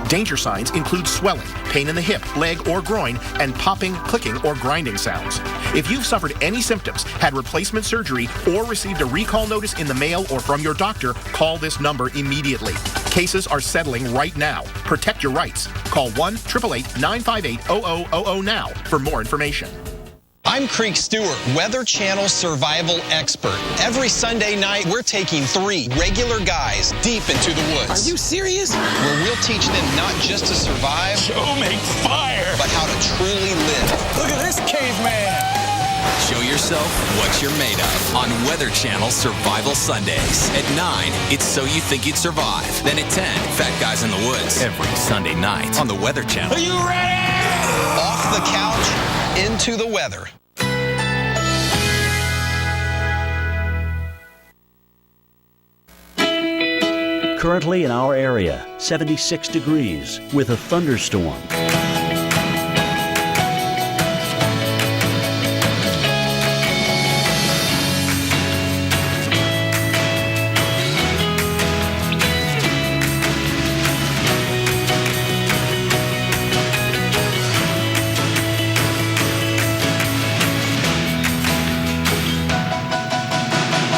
Danger signs include swelling, pain in the hip, leg, or groin, and popping, clicking, or grinding sounds. If you've suffered any symptoms, had replacement surgery, or received a recall notice in the mail or from your doctor, call this number immediately. Cases are settling right now. Protect your rights. Call 1-888-958-0000 now for more information. I'm Creek Stewart, Weather Channel survival expert. Every Sunday night, we're taking 3 regular guys deep into the woods. Are you serious? Where we'll teach them not just to survive, Show makes fire, but how to truly live. Look at this caveman. Show yourself what you're made of on Weather Channel Survival Sundays. At 9, it's So You Think You'd Survive. Then at 10, Fat Guys in the Woods. Every Sunday night on the Weather Channel. Are you ready? Off the couch, into the weather. Currently in our area, 76 degrees with a thunderstorm.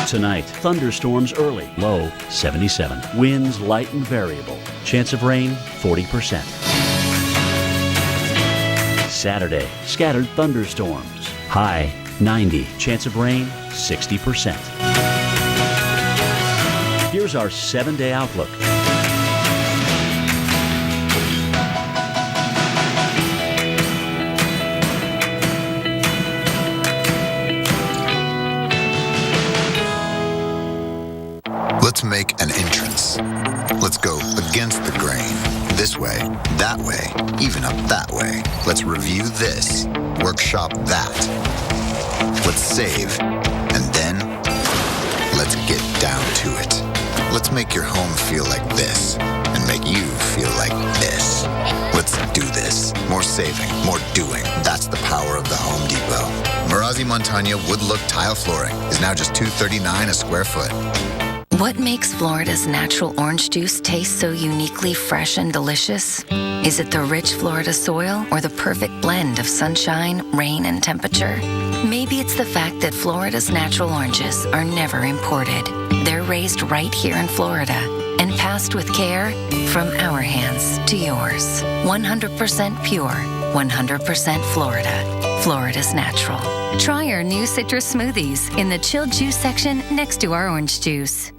Tonight, thunderstorms early, low 77. Winds light and variable. Chance of rain 40%. Saturday, scattered thunderstorms. High 90. Chance of rain 60%. Here's our 7-day outlook. Let's make an entrance. Let's go against the grain. This way, that way, even up that way. Let's review this, workshop that. Let's save, and then let's get down to it. Let's make your home feel like this, and make you feel like this. Let's do this. More saving, more doing. That's the power of the Home Depot. Marazzi Montagna wood look tile flooring is now just $239 a square foot. What makes Florida's natural orange juice taste so uniquely fresh and delicious? Is it the rich Florida soil or the perfect blend of sunshine, rain, and temperature? Maybe it's the fact that Florida's natural oranges are never imported. They're raised right here in Florida and passed with care from our hands to yours. 100% pure, 100% Florida. Florida's natural. Try our new citrus smoothies in the chilled juice section next to our orange juice.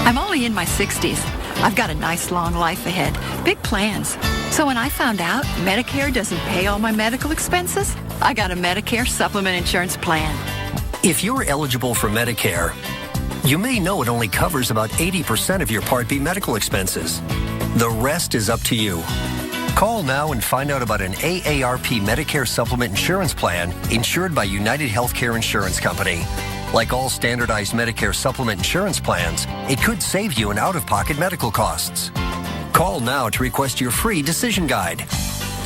I'm only in my 60s. I've got a nice long life ahead, big plans. So when I found out Medicare doesn't pay all my medical expenses, I got a Medicare supplement insurance plan. If you're eligible for Medicare, you may know it only covers about 80% of your Part B medical expenses. The rest is up to you. Call now and find out about an AARP Medicare supplement insurance plan insured by United Healthcare Insurance Company. Like all standardized Medicare supplement insurance plans, it could save you in out-of-pocket medical costs. Call now to request your free decision guide.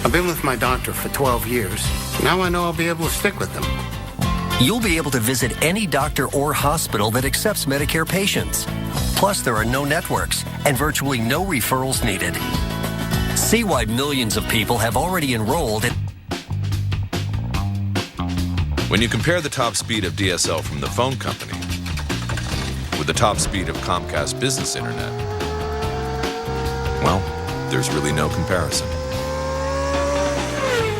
I've been with my doctor for 12 years. Now I know I'll be able to stick with them. You'll be able to visit any doctor or hospital that accepts Medicare patients. Plus, there are no networks and virtually no referrals needed. See why millions of people have already enrolled in. When you compare the top speed of DSL from the phone company with the top speed of Comcast Business Internet, well, there's really no comparison.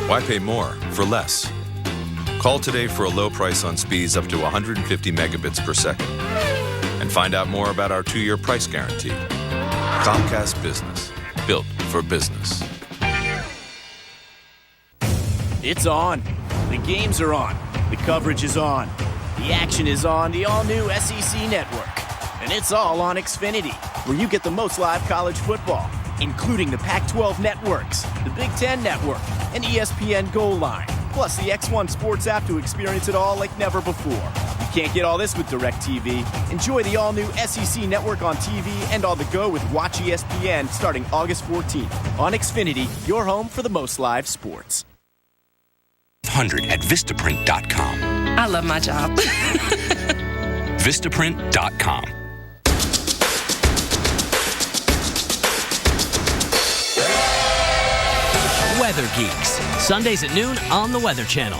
Why pay more for less? Call today for a low price on speeds up to 150 megabits per second and find out more about our 2-year price guarantee. Comcast Business, built for business. It's on. The games are on. The coverage is on. The action is on the all-new SEC network. And it's all on Xfinity, where you get the most live college football, including the Pac-12 networks, the Big Ten network, and ESPN Goal Line, plus the X1 Sports app to experience it all like never before. You can't get all this with DirecTV. Enjoy the all-new SEC network on TV and on the go with Watch ESPN starting August 14th. On Xfinity, your home for the most live sports. 100 at Vistaprint.com. I love my job. Vistaprint.com. Weather Geeks, Sundays at noon on the Weather Channel.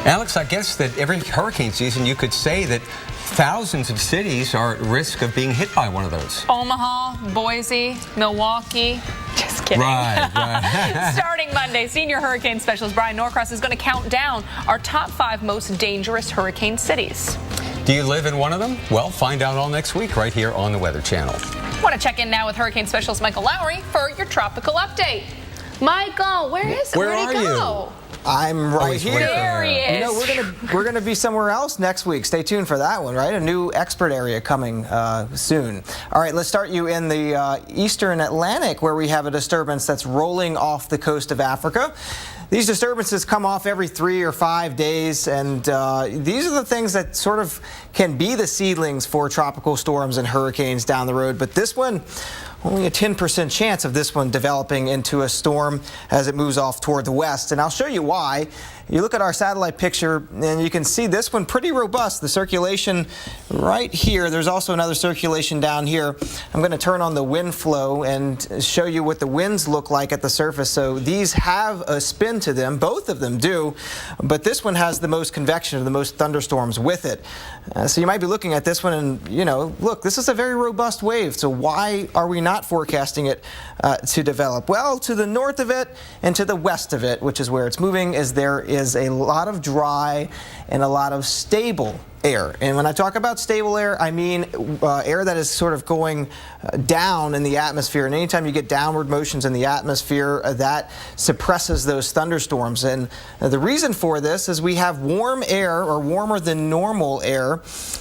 Alex, I guess that every hurricane season you could say that thousands of cities are at risk of being hit by one of those. Omaha, Boise, Milwaukee. Just kidding. Right. Starting Monday, senior hurricane specialist Brian Norcross is going to count down our top 5 most dangerous hurricane cities. Do you live in one of them? Well, find out all next week right here on the Weather Channel. Want to check in now with hurricane specialist Michael Lowry for your tropical update. Michael, where'd he go? I'm right here. There he is. You know, we're gonna be somewhere else next week. Stay tuned for that one, right? A new expert area coming soon. All right, let's start you in the eastern Atlantic, where we have a disturbance that's rolling off the coast of Africa. These disturbances come off every 3 or 5 days, and these are the things that sort of can be the seedlings for tropical storms and hurricanes down the road. But this one, only a 10% chance of this one developing into a storm as it moves off toward the west. And I'll show you why. You look at our satellite picture, and you can see this one pretty robust. The circulation right here. There's also another circulation down here. I'm going to turn on the wind flow and show you what the winds look like at the surface. So these have a spin to them. Both of them do. But this one has the most convection, or the most thunderstorms with it. So you might be looking at this one and, you know, look, this is a very robust wave. So why are we not forecasting it to develop? Well, to the north of it and to the west of it, which is where it's moving, there is a lot of dry and a lot of stable air. And when I talk about stable air, I mean air that is sort of going down in the atmosphere. And anytime you get downward motions in the atmosphere, that suppresses those thunderstorms. And the reason for this is we have warm air, or warmer than normal air,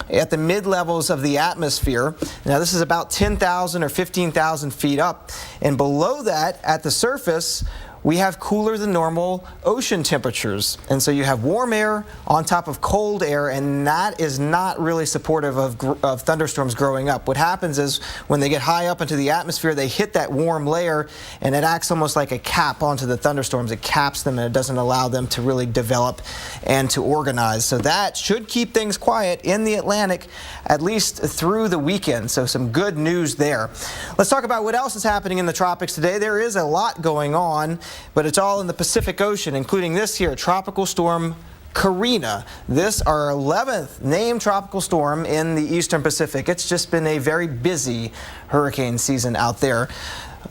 at the mid-levels of the atmosphere. Now, this is about 10,000 or 15,000 feet up. And below that, at the surface, we have cooler than normal ocean temperatures. And so you have warm air on top of cold air, and that is not really supportive of thunderstorms growing up. What happens is when they get high up into the atmosphere, they hit that warm layer, and it acts almost like a cap onto the thunderstorms. It caps them, and it doesn't allow them to really develop and to organize. So that should keep things quiet in the Atlantic, at least through the weekend. So some good news there. Let's talk about what else is happening in the tropics today. There is a lot going on, but it's all in the Pacific Ocean, including this here, Tropical Storm Karina. This, our 11th named tropical storm in the Eastern Pacific. It's just been a very busy hurricane season out there.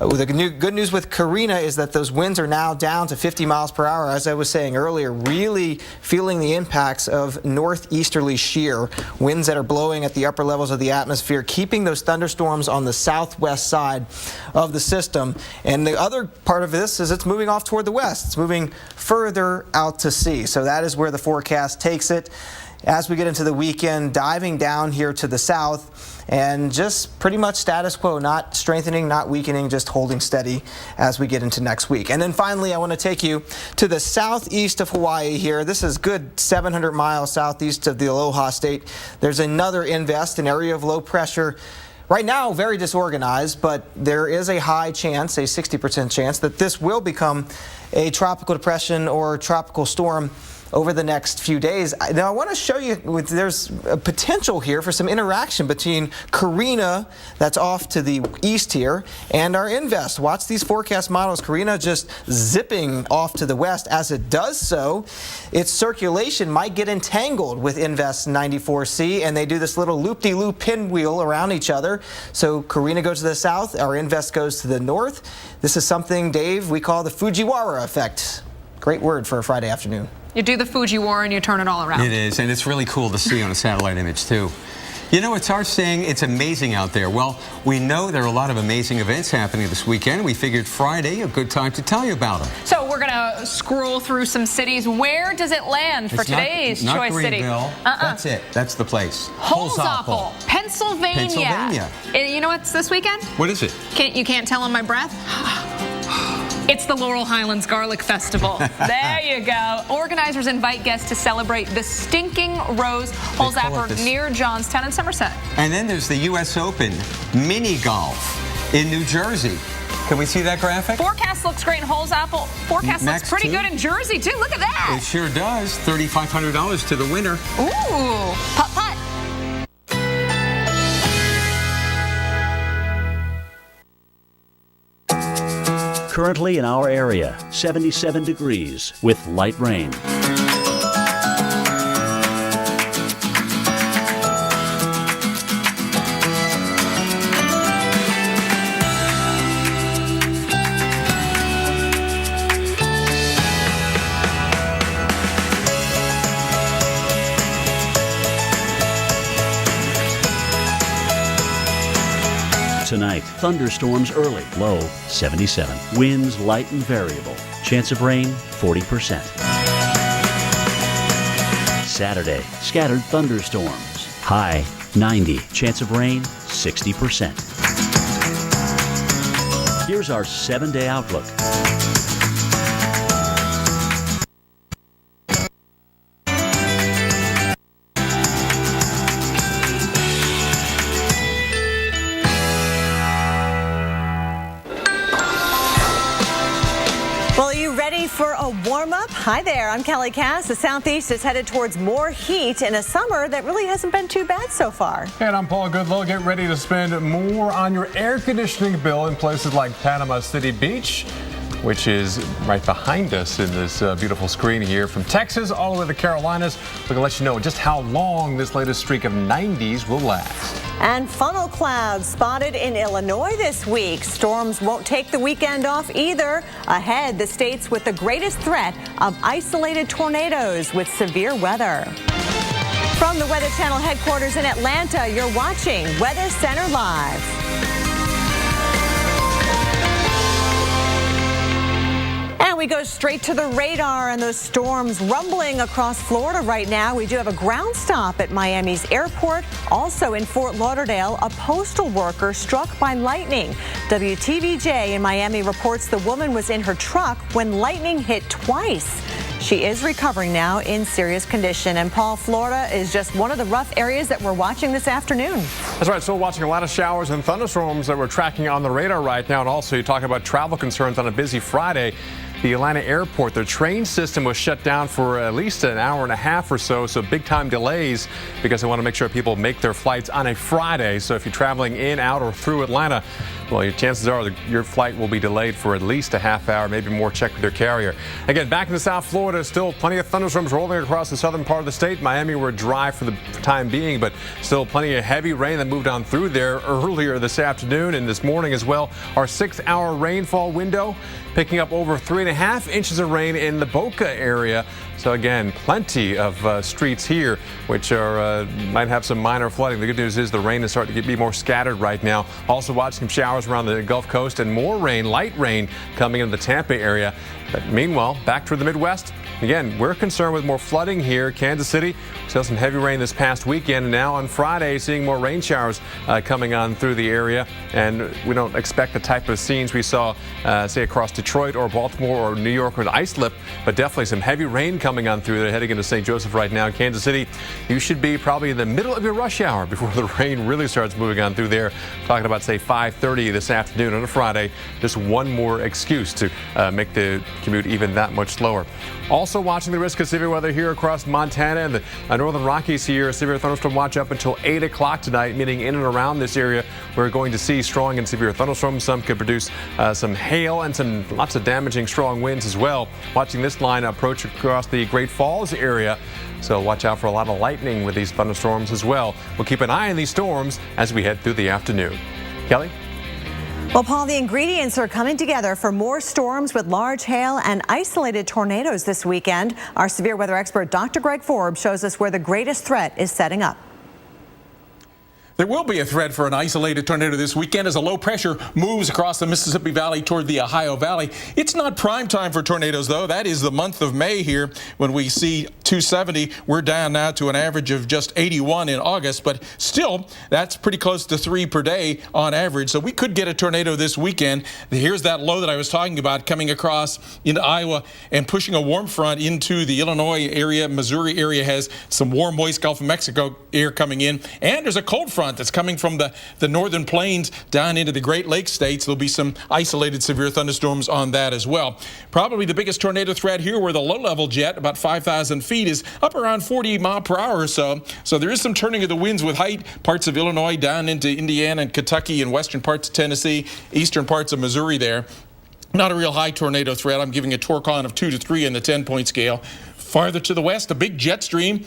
The good news with Karina is that those winds are now down to 50 miles per hour, as I was saying earlier, really feeling the impacts of northeasterly shear, winds that are blowing at the upper levels of the atmosphere, keeping those thunderstorms on the southwest side of the system. And the other part of this is it's moving off toward the west. It's moving further out to sea. So that is where the forecast takes it as we get into the weekend, diving down here to the south, and just pretty much status quo, not strengthening, not weakening, just holding steady as we get into next week. And then finally, I want to take you to the southeast of Hawaii here. This is good 700 miles southeast of the Aloha State. There's another invest, an area of low pressure. Right now, very disorganized, but there is a high chance, a 60% chance, that this will become a tropical depression or tropical storm over the next few days. Now, I want to show you, there's a potential here for some interaction between Karina, that's off to the east here, and our invest. Watch these forecast models. Karina just zipping off to the west. As it does so, its circulation might get entangled with invest 94C, and they do this little loop-de-loop pinwheel around each other. So Karina goes to the south, our invest goes to the north. This is something, Dave, we call the Fujiwara effect. Great word for a Friday afternoon. You do the Fujiwara and you turn it all around. It is, and it's really cool to see on a satellite image, too. You know, it's our saying it's amazing out there. Well, we know there are a lot of amazing events happening this weekend. We figured Friday, a good time to tell you about them. So we're going to scroll through some cities. Where does it land for today's choice city? That's it. That's the place. Holzapfel, Pennsylvania. You know what's this weekend? What is it? You can't tell on my breath? It's the Laurel Highlands Garlic Festival. There you go. Organizers invite guests to celebrate the Stinking Rose Holzapfel near Johnstown and Somerset. And then there's the U.S. Open mini golf in New Jersey. Can we see that graphic? Forecast looks great in Holzapfel. Forecast looks pretty good in Jersey, too. Look at that. It sure does. $3,500 to the winner. Ooh. Putt-putt. Currently in our area, 77 degrees with light rain. Tonight, thunderstorms early, low 77. Winds light and variable. Chance of rain 40%. Saturday, scattered thunderstorms. High 90. Chance of rain 60%. Here's our 7-day outlook. For a warm-up. Hi there, I'm Kelly Cass. The Southeast is headed towards more heat in a summer that really hasn't been too bad so far. And I'm Paul Goodlow. Get ready to spend more on your air conditioning bill in places like Panama City Beach, which is right behind us in this beautiful screen here. From Texas all the way to the Carolinas, we're going to let you know just how long this latest streak of 90s will last. And funnel clouds spotted in Illinois this week. Storms won't take the weekend off either. Ahead, the states with the greatest threat of isolated tornadoes with severe weather. From the Weather Channel headquarters in Atlanta, you're watching Weather Center Live. And we go straight to the radar and those storms rumbling across Florida right now. We do have a ground stop at Miami's airport. Also in Fort Lauderdale, a postal worker struck by lightning. WTVJ in Miami reports the woman was in her truck when lightning hit twice. She is recovering now in serious condition. And Paul, Florida is just one of the rough areas that we're watching this afternoon. That's right. Still watching a lot of showers and thunderstorms that we're tracking on the radar right now. And also you talk about travel concerns on a busy Friday. The Atlanta airport, their train system was shut down for at least an hour and a half or so big time delays because they want to make sure people make their flights on a Friday. So if you're traveling in, out, or through Atlanta, well, your chances are that your flight will be delayed for at least a half hour, maybe more. Check with your carrier. Again, back in the South Florida, still plenty of thunderstorms rolling across the southern part of the state. Miami were dry for the time being, but still plenty of heavy rain that moved on through there earlier this afternoon and this morning as well. Our 6-hour rainfall window picking up over 3.5 inches of rain in the Boca area. So again, plenty of streets here which are might have some minor flooding. The good news is the rain is starting to be more scattered right now. Also watching some showers around the Gulf Coast and more rain, light rain coming into the Tampa area. But meanwhile, back to the Midwest. Again, we're concerned with more flooding here. Kansas City saw some heavy rain this past weekend, and now on Friday, seeing more rain showers coming on through the area. And we don't expect the type of scenes we saw, say, across Detroit or Baltimore or New York with ice-lip, but definitely some heavy rain coming on through there, heading into St. Joseph right now. Kansas City, you should be probably in the middle of your rush hour before the rain really starts moving on through there. Talking about, say, 5:30 this afternoon on a Friday. Just one more excuse to make the commute even that much slower. Also watching the risk of severe weather here across Montana and the northern Rockies here. Severe thunderstorm watch up until 8 o'clock tonight, meaning in and around this area we're going to see strong and severe thunderstorms. Some could produce some hail and lots of damaging strong winds as well. Watching this line approach across the Great Falls area. So watch out for a lot of lightning with these thunderstorms as well. We'll keep an eye on these storms as we head through the afternoon. Kelly? Well, Paul, the ingredients are coming together for more storms with large hail and isolated tornadoes this weekend. Our severe weather expert, Dr. Greg Forbes, shows us where the greatest threat is setting up. There will be a threat for an isolated tornado this weekend as a low pressure moves across the Mississippi Valley toward the Ohio Valley. It's not prime time for tornadoes, though. That is the month of May here when we see 270. We're down now to an average of just 81 in August, but still, that's pretty close to 3 per day on average. So we could get a tornado this weekend. Here's that low that I was talking about coming across into Iowa and pushing a warm front into the Illinois area. Missouri area has some warm, moist Gulf of Mexico air coming in, and there's a cold front that's coming from the northern plains down into the Great Lakes states. There'll be some isolated severe thunderstorms on that as well. Probably the biggest tornado threat here where the low-level jet, about 5,000 feet, is up around 40 miles per hour or so. So there is some turning of the winds with height. Parts of Illinois down into Indiana and Kentucky and western parts of Tennessee, eastern parts of Missouri there. Not a real high tornado threat. I'm giving a torque-on of 2 to 3 in the 10-point scale. Farther to the west, a big jet stream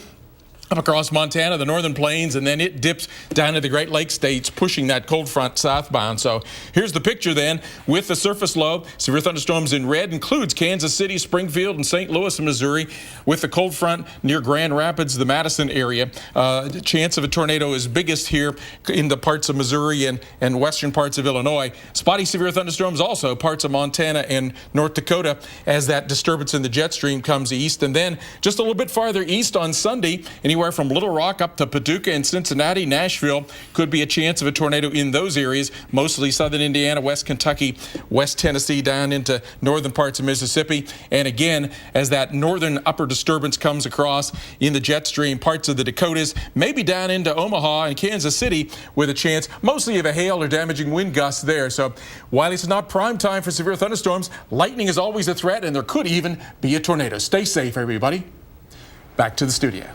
up across Montana, the northern plains, and then it dips down to the Great Lakes states, pushing that cold front southbound. So here's the picture then with the surface low. Severe thunderstorms in red includes Kansas City, Springfield, and St. Louis, Missouri, with the cold front near Grand Rapids, the Madison area. The chance of a tornado is biggest here in the parts of Missouri and western parts of Illinois. Spotty severe thunderstorms also parts of Montana and North Dakota as that disturbance in the jet stream comes east. And then just a little bit farther east on Sunday, anywhere from Little Rock up to Paducah and Cincinnati, Nashville, could be a chance of a tornado in those areas, mostly southern Indiana, West Kentucky, West Tennessee, down into northern parts of Mississippi. And again, as that northern upper disturbance comes across in the jet stream, parts of the Dakotas, maybe down into Omaha and Kansas City, with a chance mostly of a hail or damaging wind gusts there. So while it's not prime time for severe thunderstorms, lightning is always a threat, and there could even be a tornado. Stay safe, everybody. Back to the studio.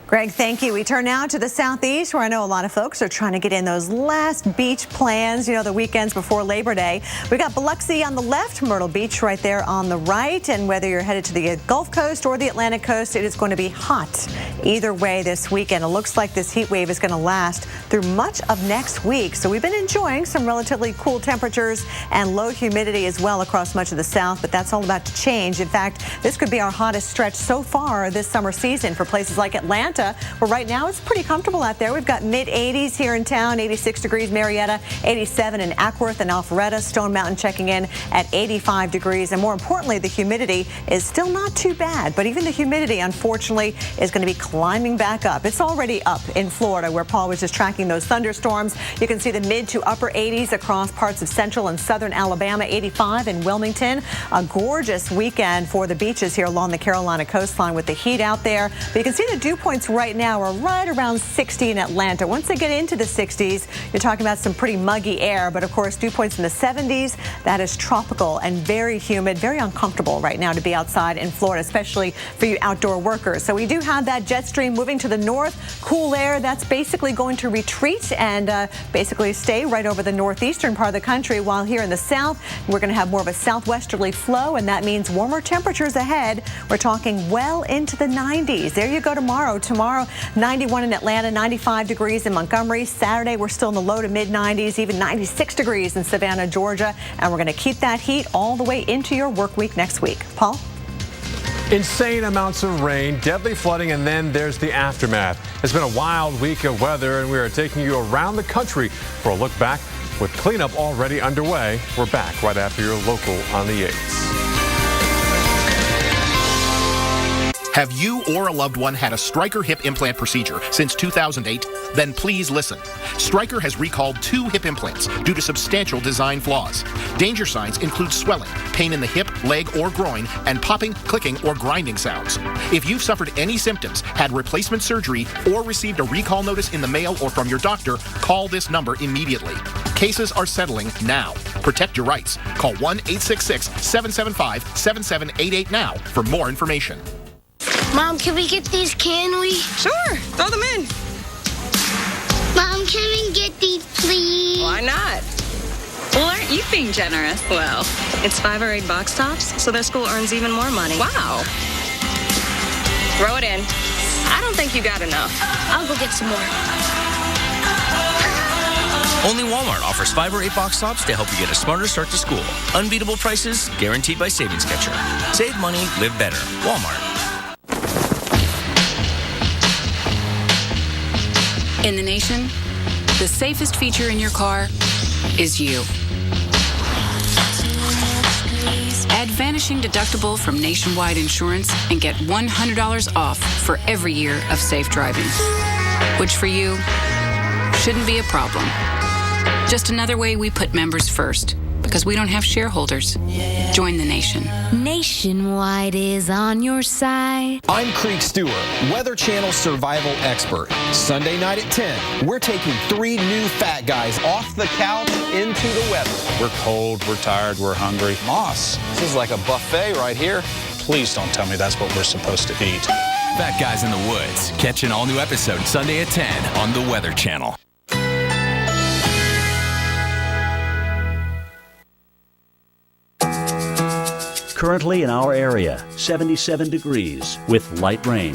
Greg, thank you. We turn now to the southeast, where I know a lot of folks are trying to get in those last beach plans, you know, the weekends before Labor Day. We got Biloxi on the left, Myrtle Beach right there on the right. And whether you're headed to the Gulf Coast or the Atlantic Coast, it is going to be hot either way this weekend. It looks like this heat wave is going to last through much of next week. So we've been enjoying some relatively cool temperatures and low humidity as well across much of the south, but that's all about to change. In fact, this could be our hottest stretch so far this summer season for places like Atlanta, where right now it's pretty comfortable out there. We've got mid-80s here in town, 86 degrees Marietta, 87 in Ackworth and Alpharetta, Stone Mountain checking in at 85 degrees. And more importantly, the humidity is still not too bad, but even the humidity, unfortunately, is going to be climbing back up. It's already up in Florida, where Paul was just tracking those thunderstorms. You can see the mid to upper 80s across parts of central and southern Alabama, 85 in Wilmington. A gorgeous weekend for the beaches here along the Carolina coastline with the heat out there. But you can see the dew points right now are right around 60 in Atlanta. Once they get into the 60s, you're talking about some pretty muggy air, but of course dew points in the 70s. That is tropical and very humid, very uncomfortable right now to be outside in Florida, especially for you outdoor workers. So we do have that jet stream moving to the north. Cool air that's basically going to retreat and basically stay right over the northeastern part of the country, while here in the south we're going to have more of a southwesterly flow, and that means warmer temperatures ahead. We're talking well into the 90s. There you go tomorrow. Tomorrow, 91 in Atlanta, 95 degrees in Montgomery. Saturday, we're still in the low to mid 90s, even 96 degrees in Savannah, Georgia. And we're going to keep that heat all the way into your work week next week. Paul? Insane amounts of rain, deadly flooding, and then there's the aftermath. It's been a wild week of weather, and we are taking you around the country for a look back with cleanup already underway. We're back right after your local on the 8th. Have you or a loved one had a Stryker hip implant procedure since 2008? Then please listen. Stryker has recalled 2 hip implants due to substantial design flaws. Danger signs include swelling, pain in the hip, leg, or groin, and popping, clicking, or grinding sounds. If you've suffered any symptoms, had replacement surgery, or received a recall notice in the mail or from your doctor, call this number immediately. Cases are settling now. Protect your rights. Call 1-866-775-7788 now for more information. Mom, can we get these, can we? Sure, throw them in. Mom, can we get these, please? Why not? Well, aren't you being generous? Well, it's 5 or 8 box tops, so their school earns even more money. Wow. Throw it in. I don't think you got enough. I'll go get some more. Only Walmart offers 5 or 8 box tops to help you get a smarter start to school. Unbeatable prices, guaranteed by Savings Catcher. Save money, live better. Walmart. In the nation, the safest feature in your car is you. Add Vanishing Deductible from Nationwide Insurance and get $100 off for every year of safe driving, which for you shouldn't be a problem. Just another way we put members first, because we don't have shareholders. Join the nation. Nationwide is on your side. I'm Creek Stewart, Weather Channel survival expert. Sunday night at 10, we're taking 3 new fat guys off the couch into the weather. We're cold, we're tired, we're hungry. Moss, this is like a buffet right here. Please don't tell me that's what we're supposed to eat. Fat Guys in the Woods. Catch an all-new episode Sunday at 10 on the Weather Channel. Currently in our area, 77 degrees with light rain.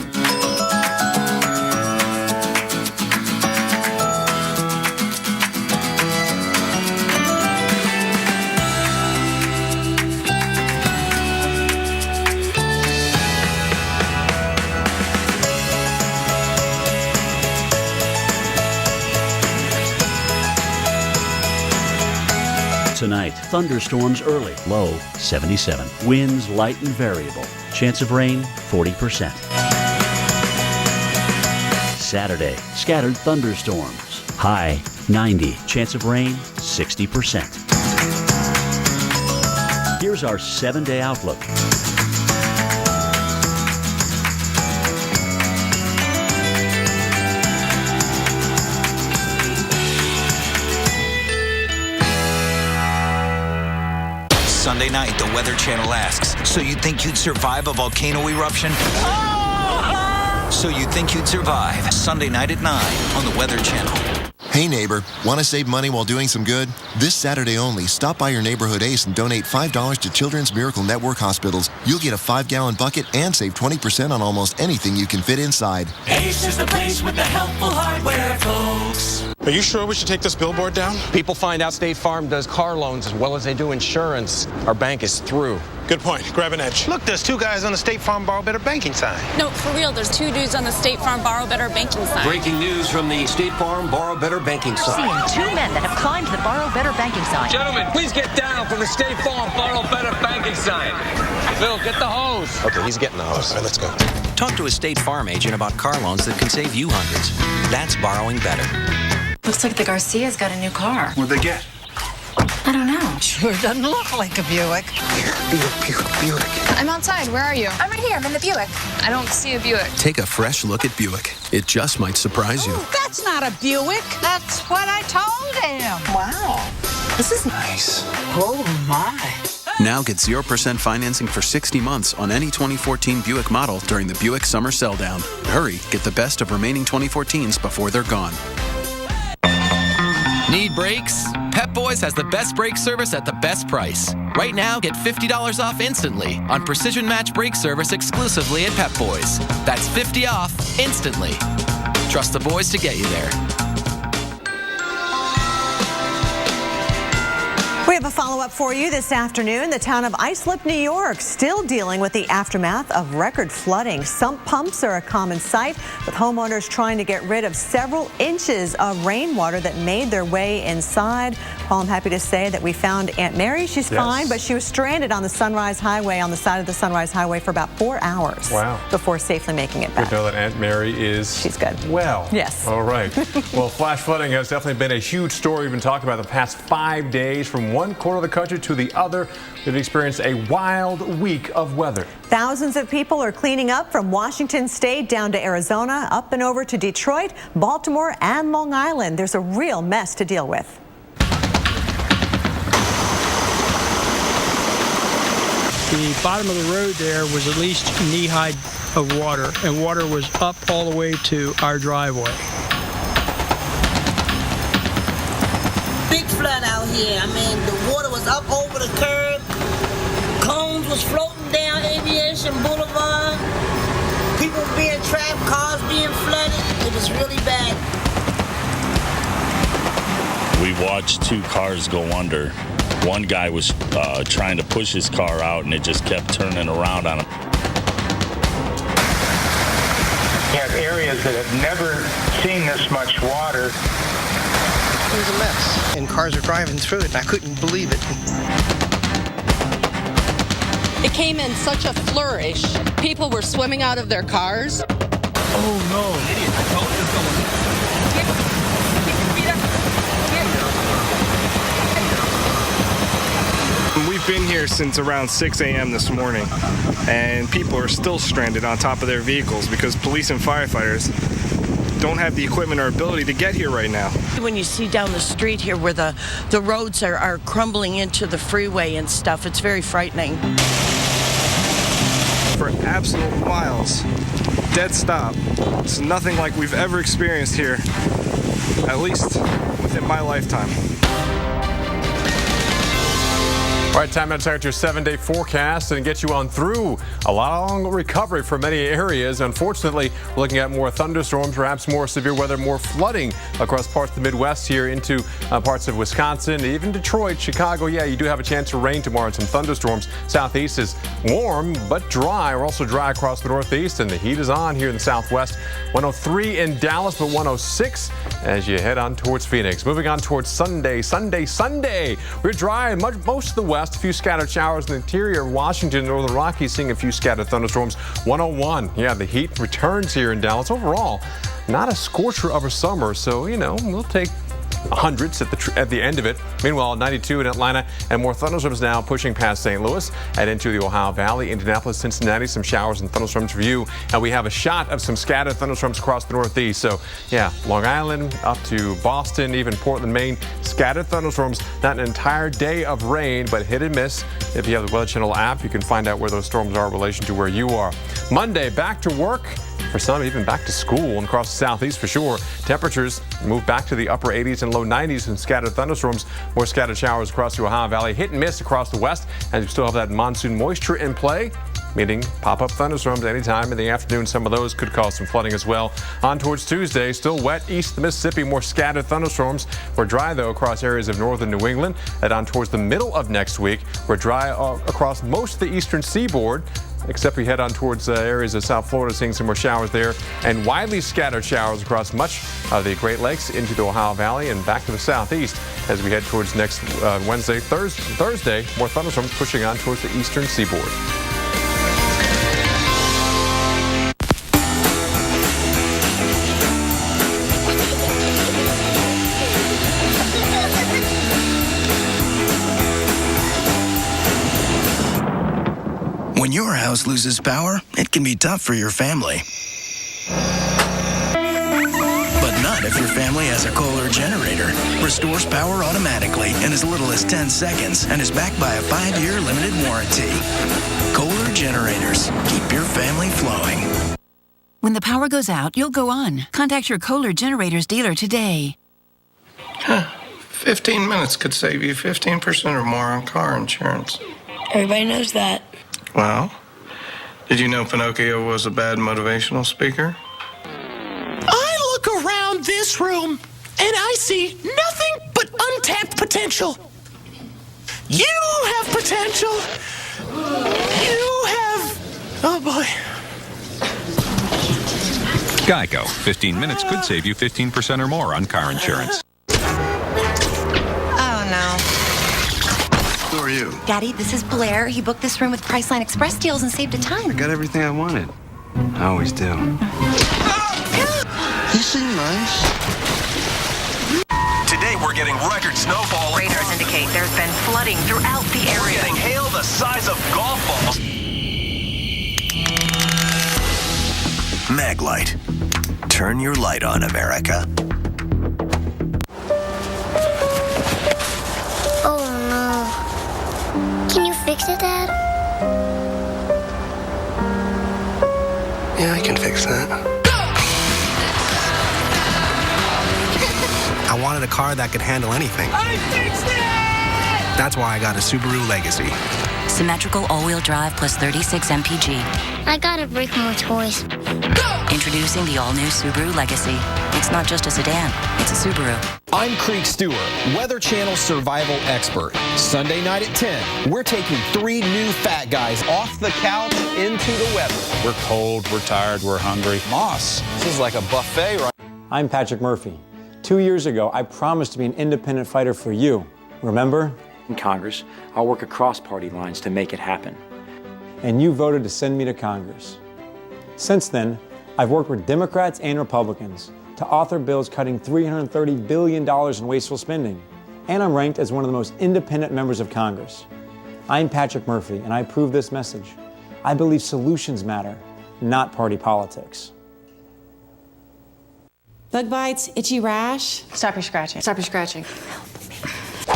Tonight, thunderstorms early, low 77. Winds light and variable. Chance of rain 40%. Saturday, scattered thunderstorms. High 90. Chance of rain 60%. Here's our 7-day outlook. Sunday night, the Weather Channel asks, so you think you'd survive a volcano eruption? So you think you'd survive Sunday night at 9 on the Weather Channel. Hey neighbor, want to save money while doing some good? This Saturday only, stop by your neighborhood Ace and donate $5 to Children's Miracle Network hospitals. You'll get a 5-gallon bucket and save 20% on almost anything you can fit inside. Ace is the place with the helpful hardware, folks. Are you sure we should take this billboard down? People find out State Farm does car loans as well as they do insurance. Our bank is through. Good point. Grab an edge. Look, there's 2 guys on the State Farm Borrow Better banking sign. No, for real, there's 2 dudes on the State Farm Borrow Better banking sign. Breaking news from the State Farm Borrow Better banking sign. Seeing 2 men that have climbed the Borrow Better banking sign. Gentlemen, please get down from the State Farm Borrow Better banking sign. Phil, get the hose. Okay, he's getting the hose. All right, let's go. Talk to a State Farm agent about car loans that can save you hundreds. That's borrowing better. Looks like the Garcias got a new car. What'd they get? I don't know. Sure doesn't look like a Buick. Buick. I'm outside. Where are you? I'm right here. I'm in the Buick. I don't see a Buick. Take a fresh look at Buick. It just might surprise you. That's not a Buick. That's what I told him. Wow. This is nice. Oh, my. Now get 0% financing for 60 months on any 2014 Buick model during the Buick Summer Sell Down. Hurry, get the best of remaining 2014s before they're gone. Need brakes? Pep Boys has the best brake service at the best price. Right now, get $50 off instantly on Precision Match brake service exclusively at Pep Boys. That's $50 off instantly. Trust the boys to get you there. We have a follow-up for you this afternoon. The town of Islip, New York, still dealing with the aftermath of record flooding. Sump pumps are a common sight, with homeowners trying to get rid of several inches of rainwater that made their way inside. Paul, I'm happy to say that we found Aunt Mary. She's fine, but she was stranded on the Sunrise Highway, on the side of the Sunrise Highway for about 4 hours before safely making it back. Good to know that Aunt Mary is... She's good. Well. Yes. All right. Well, flash flooding has definitely been a huge story we've been talking about the past 5 days. From one corner of the country to the other, we've experienced a wild week of weather. Thousands of people are cleaning up from Washington State down to Arizona, up and over to Detroit, Baltimore, and Long Island. There's a real mess to deal with. The bottom of the road there was at least knee-high of water, and water was up all the way to our driveway. Big flood out here. I mean, the water was up over the curb. Cones was floating down Aviation Boulevard. People being trapped, cars being flooded. It was really bad. We watched 2 cars go under. One guy was trying to push his car out, and it just kept turning around on him. You have areas that have never seen this much water. It was a mess, and cars are driving through it, and I couldn't believe it. It came in such a flourish. People were swimming out of their cars. Oh, no. We've been here since around 6 a.m. this morning, and people are still stranded on top of their vehicles because police and firefighters don't have the equipment or ability to get here right now. When you see down the street here where the roads are crumbling into the freeway and stuff, it's very frightening. For absolute miles, dead stop. It's nothing like we've ever experienced here, at least within my lifetime. All right, time now to check out your 7-day forecast and get you on through a long recovery for many areas. Unfortunately, we're looking at more thunderstorms, perhaps more severe weather, more flooding across parts of the Midwest here into parts of Wisconsin, even Detroit, Chicago. Yeah, you do have a chance of rain tomorrow and some thunderstorms. Southeast is warm but dry. We're also dry across the Northeast, and the heat is on here in the Southwest. 103 in Dallas, but 106 as you head on towards Phoenix. Moving on towards Sunday. We're dry in most of the West. A few scattered showers in the interior of Washington, Northern Rockies, seeing a few scattered thunderstorms. 101. Yeah, the heat returns here in Dallas. Overall, not a scorcher of a summer, so, we'll take hundreds at the end of it. Meanwhile, 92 in Atlanta, and more thunderstorms now pushing past St. Louis and into the Ohio Valley, Indianapolis, Cincinnati. Some showers and thunderstorms for you. And we have a shot of some scattered thunderstorms across the Northeast. So, yeah, Long Island up to Boston, even Portland, Maine. Scattered thunderstorms. Not an entire day of rain, but hit and miss. If you have the Weather Channel app, you can find out where those storms are in relation to where you are. Monday, back to work. For some, even back to school and across the Southeast for sure. Temperatures move back to the upper 80s and low 90s and scattered thunderstorms. More scattered showers across the Ohio Valley. Hit and miss across the West, and you still have that monsoon moisture in play, meaning pop-up thunderstorms anytime in the afternoon. Some of those could cause some flooding as well. On towards Tuesday, still wet east of the Mississippi. More scattered thunderstorms. We're dry, though, across areas of northern New England. And on towards the middle of next week, we're dry across most of the eastern seaboard, except we head on towards areas of South Florida, seeing some more showers there, and widely scattered showers across much of the Great Lakes into the Ohio Valley and back to the Southeast as we head towards next Wednesday, Thursday. More thunderstorms pushing on towards the eastern seaboard. When your house loses power, it can be tough for your family. But not if your family has a Kohler generator. Restores power automatically in as little as 10 seconds and is backed by a 5-year limited warranty. Kohler generators. Keep your family flowing. When the power goes out, you'll go on. Contact your Kohler Generators dealer today. 15 minutes could save you 15% or more on car insurance. Everybody knows that. Well, did you know Pinocchio was a bad motivational speaker? I look around this room and I see nothing but untapped potential. You have potential. You have... Oh, boy. Geico. 15 minutes could save you 15% or more on car insurance. Oh, no. Who are you? Daddy, this is Blair. He booked this room with Priceline Express deals and saved a ton. I got everything I wanted. I always do. You seem nice. Today we're getting record snowfall. Radars indicate there's been flooding throughout the area. We're getting hail the size of golf balls. Maglite. Turn your light on, America. Oh, no. Can you fix it, Dad? Yeah, I can fix that. I wanted a car that could handle anything. I fixed it! That's why I got a Subaru Legacy. Symmetrical all-wheel drive plus 36 mpg. I gotta break more toys. Introducing the all-new Subaru Legacy. It's not just a sedan, it's a Subaru. I'm Creek Stewart, Weather Channel survival expert. Sunday night at 10, we're taking 3 new fat guys off the couch into the weather. We're cold, we're tired, we're hungry. Moss, this is like a buffet, right? I'm Patrick Murphy. 2 years ago, I promised to be an independent fighter for you. Remember? In Congress, I'll work across party lines to make it happen. And you voted to send me to Congress. Since then, I've worked with Democrats and Republicans to author bills cutting $330 billion in wasteful spending. And I'm ranked as one of the most independent members of Congress. I'm Patrick Murphy, and I approve this message. I believe solutions matter, not party politics. Bug bites, itchy rash. Stop your scratching. Stop your scratching.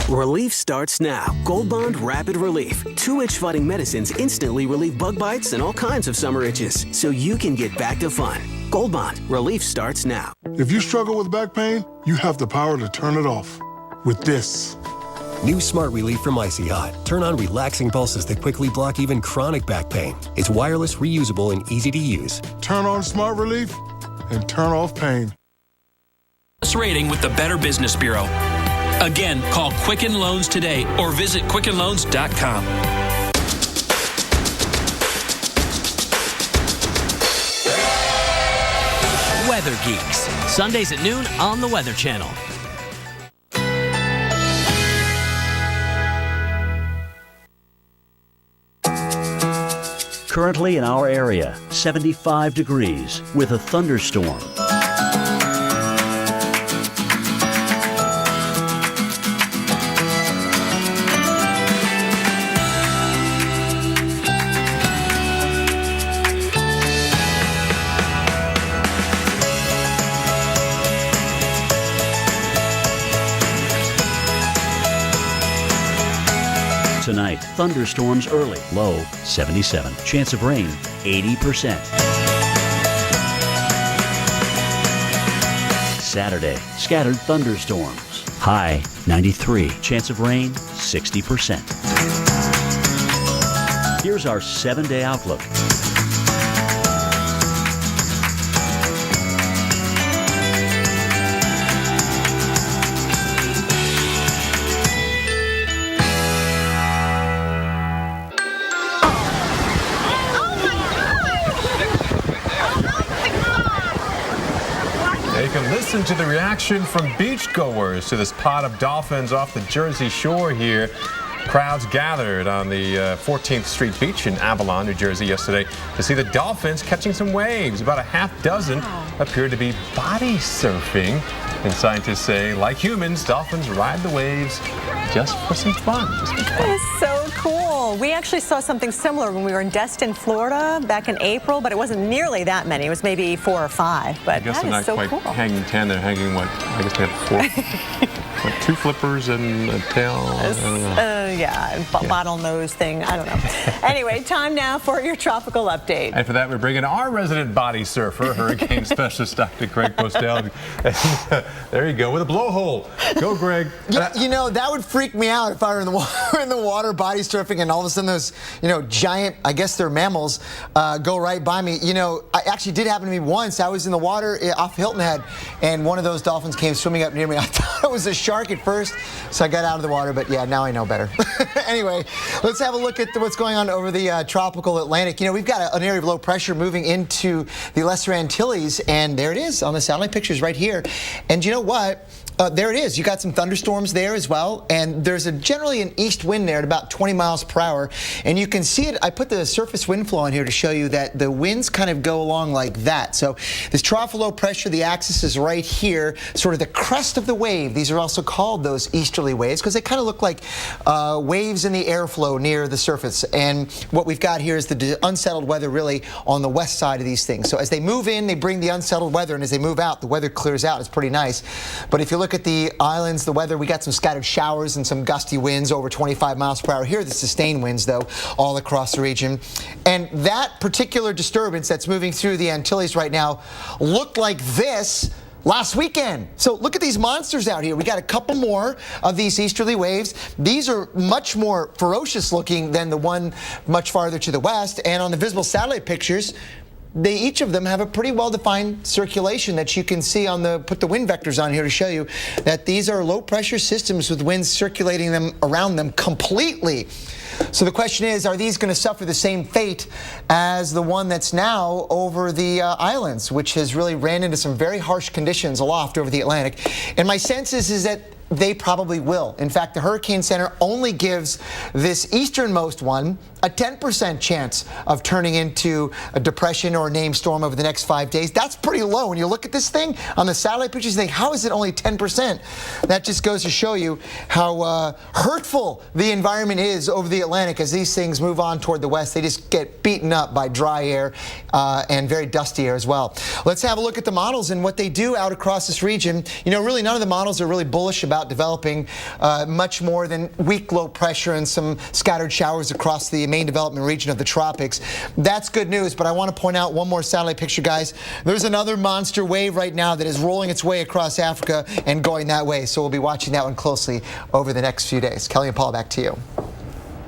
Relief starts now. Gold Bond Rapid Relief. 2 itch-fighting medicines instantly relieve bug bites and all kinds of summer itches, so you can get back to fun. Gold Bond. Relief starts now. If you struggle with back pain, you have the power to turn it off with this. New Smart Relief from Icy Hot. Turn on relaxing pulses that quickly block even chronic back pain. It's wireless, reusable, and easy to use. Turn on Smart Relief and turn off pain. Rating with the Better Business Bureau. Again, call Quicken Loans today or visit QuickenLoans.com. Weather Geeks, Sundays at noon on the Weather Channel. Currently in our area, 75 degrees with a thunderstorm. Tonight, thunderstorms early, low 77. Chance of rain, 80%. Saturday, scattered thunderstorms, high 93. Chance of rain, 60%. Here's our 7-day outlook. You can listen to the reaction from beachgoers to this pod of dolphins off the Jersey Shore here. Crowds gathered on the 14th Street Beach in Avalon, New Jersey yesterday to see the dolphins catching some waves. About a half dozen appeared to be body surfing. And scientists say, like humans, dolphins ride the waves just for some fun. That is so cool. We actually saw something similar when we were in Destin, Florida back in April, but it wasn't nearly that many. It was maybe 4 or 5, but I guess that they're is not so quite cool. hanging 10. They're hanging, what? I guess they have 4. What, 2 flippers and a tail? I don't know. Bottlenose thing. I don't know. Anyway, time now for your tropical update. And for that, we're bringing our resident body surfer, hurricane specialist, Dr. Greg Postel. There you go, with a blowhole. Go, Greg. You know, that would freak me out if I were in the water body surfing and all of a sudden those, giant, I guess they're mammals, go right by me. I actually did happen to me once. I was in the water off Hilton Head, and one of those dolphins came swimming up near me. I thought it was a shark at first, so I got out of the water, but yeah, now I know better. Anyway, let's have a look at what's going on over the tropical Atlantic. We've got an area of low pressure moving into the Lesser Antilles, and there it is on the satellite pictures right here. And you know what? There it is. You got some thunderstorms there as well, and there's generally an east wind there at about 20 miles per hour, and you can see it. I put the surface wind flow on here to show you that the winds kind of go along like that. So this trough of low pressure, the axis is right here, sort of the crest of the wave. These are also called those easterly waves because they kind of look like waves in the airflow near the surface. And what we've got here is the unsettled weather really on the west side of these things. So as they move in, they bring the unsettled weather, and as they move out, the weather clears out. It's pretty nice. But if you look at the islands, the weather, we got some scattered showers and some gusty winds over 25 miles per hour. Here are the sustained winds, though, all across the region. And that particular disturbance that's moving through the Antilles right now looked like this last weekend. So look at these monsters out here. We got a couple more of these easterly waves. These are much more ferocious looking than the one much farther to the west. And on the visible satellite pictures, each of them have a pretty well-defined circulation that you can see on put the wind vectors on here to show you that these are low-pressure systems with winds circulating them around them completely. So the question is, are these going to suffer the same fate as the one that's now over the islands, which has really ran into some very harsh conditions aloft over the Atlantic? And my sense is that they probably will. In fact, the Hurricane Center only gives this easternmost one a 10% chance of turning into a depression or a named storm over the next 5 days. That's pretty low. When you look at this thing on the satellite pictures, you think, how is it only 10%? That just goes to show you how hurtful the environment is over the Atlantic as these things move on toward the west. They just get beaten up by dry air and very dusty air as well. Let's have a look at the models and what they do out across this region. Really none of the models are really bullish about developing much more than weak low pressure and some scattered showers across the main development region of the tropics. That's good news, but I want to point out one more satellite picture, guys. There's another monster wave right now that is rolling its way across Africa and going that way, so we'll be watching that one closely over the next few days. Kelly and Paul, back to you.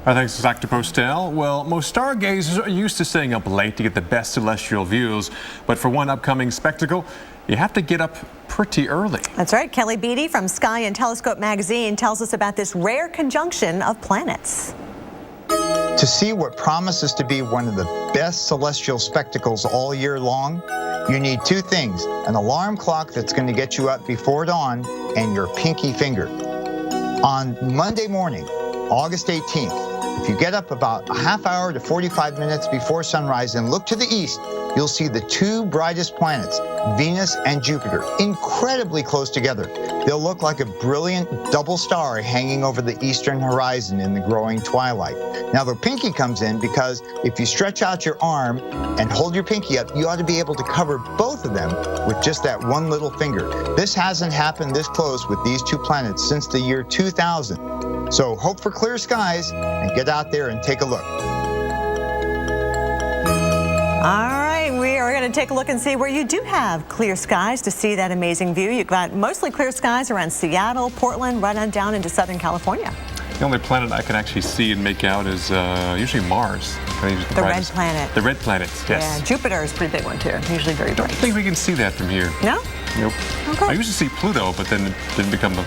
Thanks, Dr. Postel. Well, most stargazers are used to staying up late to get the best celestial views, but for one upcoming spectacle, you have to get up pretty early. That's right. Kelly Beatty from Sky and Telescope magazine tells us about this rare conjunction of planets. To see what promises to be one of the best celestial spectacles all year long, you need two things: an alarm clock that's going to get you up before dawn and your pinky finger. On Monday morning, August 18th, if you get up about a half hour to 45 minutes before sunrise and look to the east, you'll see the two brightest planets, Venus and Jupiter, incredibly close together. They'll look like a brilliant double star hanging over the eastern horizon in the growing twilight. Now, the pinky comes in because if you stretch out your arm and hold your pinky up, you ought to be able to cover both of them with just that one little finger. This hasn't happened this close with these two planets since the year 2000. So hope for clear skies and get out there and take a look. All right, we are going to take a look and see where you do have clear skies to see that amazing view. You've got mostly clear skies around Seattle, Portland, right on down into Southern California. The only planet I can actually see and make out is usually Mars. The red planet. The red planet, yes. Yeah, Jupiter is a pretty big one too, usually very bright. I don't think we can see that from here. No? Nope. Okay. I used to see Pluto, but then it didn't become a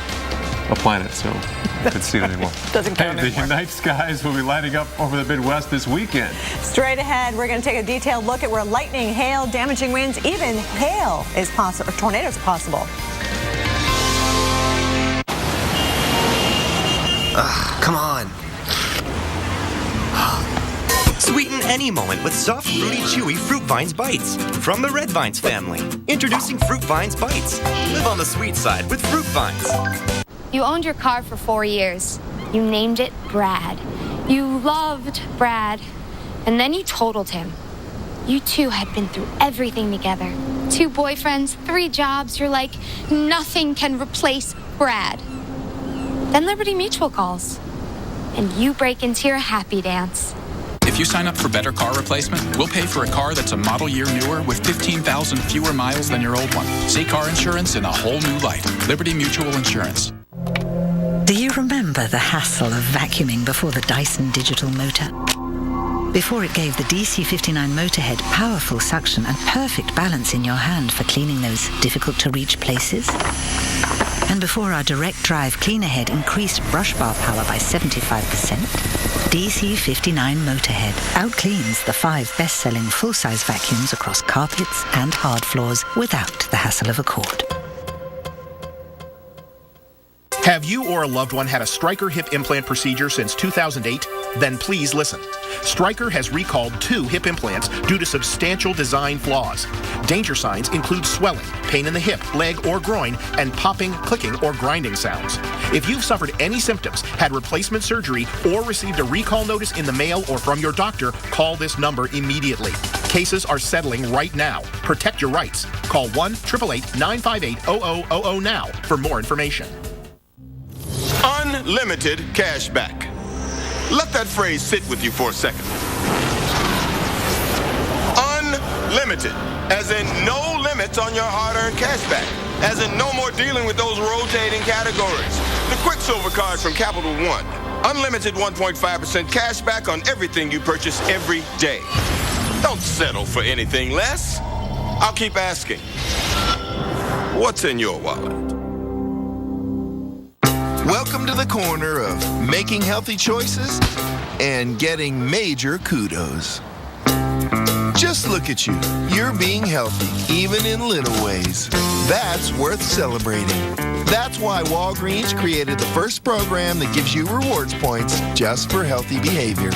planet, so I couldn't see it anymore. Doesn't count The anymore. night skies will be lighting up over the Midwest this weekend. Straight ahead, we're going to take a detailed look at where lightning, hail, damaging winds, even hail is possible, or tornadoes are possible. Come on. Sweeten any moment with soft, fruity, chewy Fruit Vines Bites from the Red Vines family. Introducing Fruit Vines Bites. Live on the sweet side with Fruit Vines. You owned your car for 4 years. You named it Brad. You loved Brad. And then you totaled him. You two had been through everything together. 2 boyfriends, 3 jobs. You're like, nothing can replace Brad. Then Liberty Mutual calls. And you break into your happy dance. If you sign up for Better Car Replacement, we'll pay for a car that's a model year newer with 15,000 fewer miles than your old one. See car insurance in a whole new light. Liberty Mutual Insurance. Do you remember the hassle of vacuuming before the Dyson Digital Motor? Before it gave the DC59 Motorhead powerful suction and perfect balance in your hand for cleaning those difficult-to-reach places? And before our direct drive cleaner head increased brush bar power by 75%, DC59 Motorhead outcleans the 5 best-selling full-size vacuums across carpets and hard floors without the hassle of a cord. Have you or a loved one had a Stryker hip implant procedure since 2008? Then please listen. Stryker has recalled 2 hip implants due to substantial design flaws. Danger signs include swelling, pain in the hip, leg, or groin, and popping, clicking, or grinding sounds. If you've suffered any symptoms, had replacement surgery, or received a recall notice in the mail or from your doctor, call this number immediately. Cases are settling right now. Protect your rights. Call 1-888-958-0000 now for more information. Unlimited cash back. Let that phrase sit with you for a second. Unlimited, as in no limits on your hard-earned cash back, as in no more dealing with those rotating categories. The Quicksilver card from Capital One. Unlimited 1.5% cash back on everything you purchase every day. Don't settle for anything less. I'll keep asking. What's in your wallet? Welcome to the corner of making healthy choices and getting major kudos. Just look at you. You're being healthy, even in little ways. That's worth celebrating. That's why Walgreens created the first program that gives you rewards points just for healthy behavior.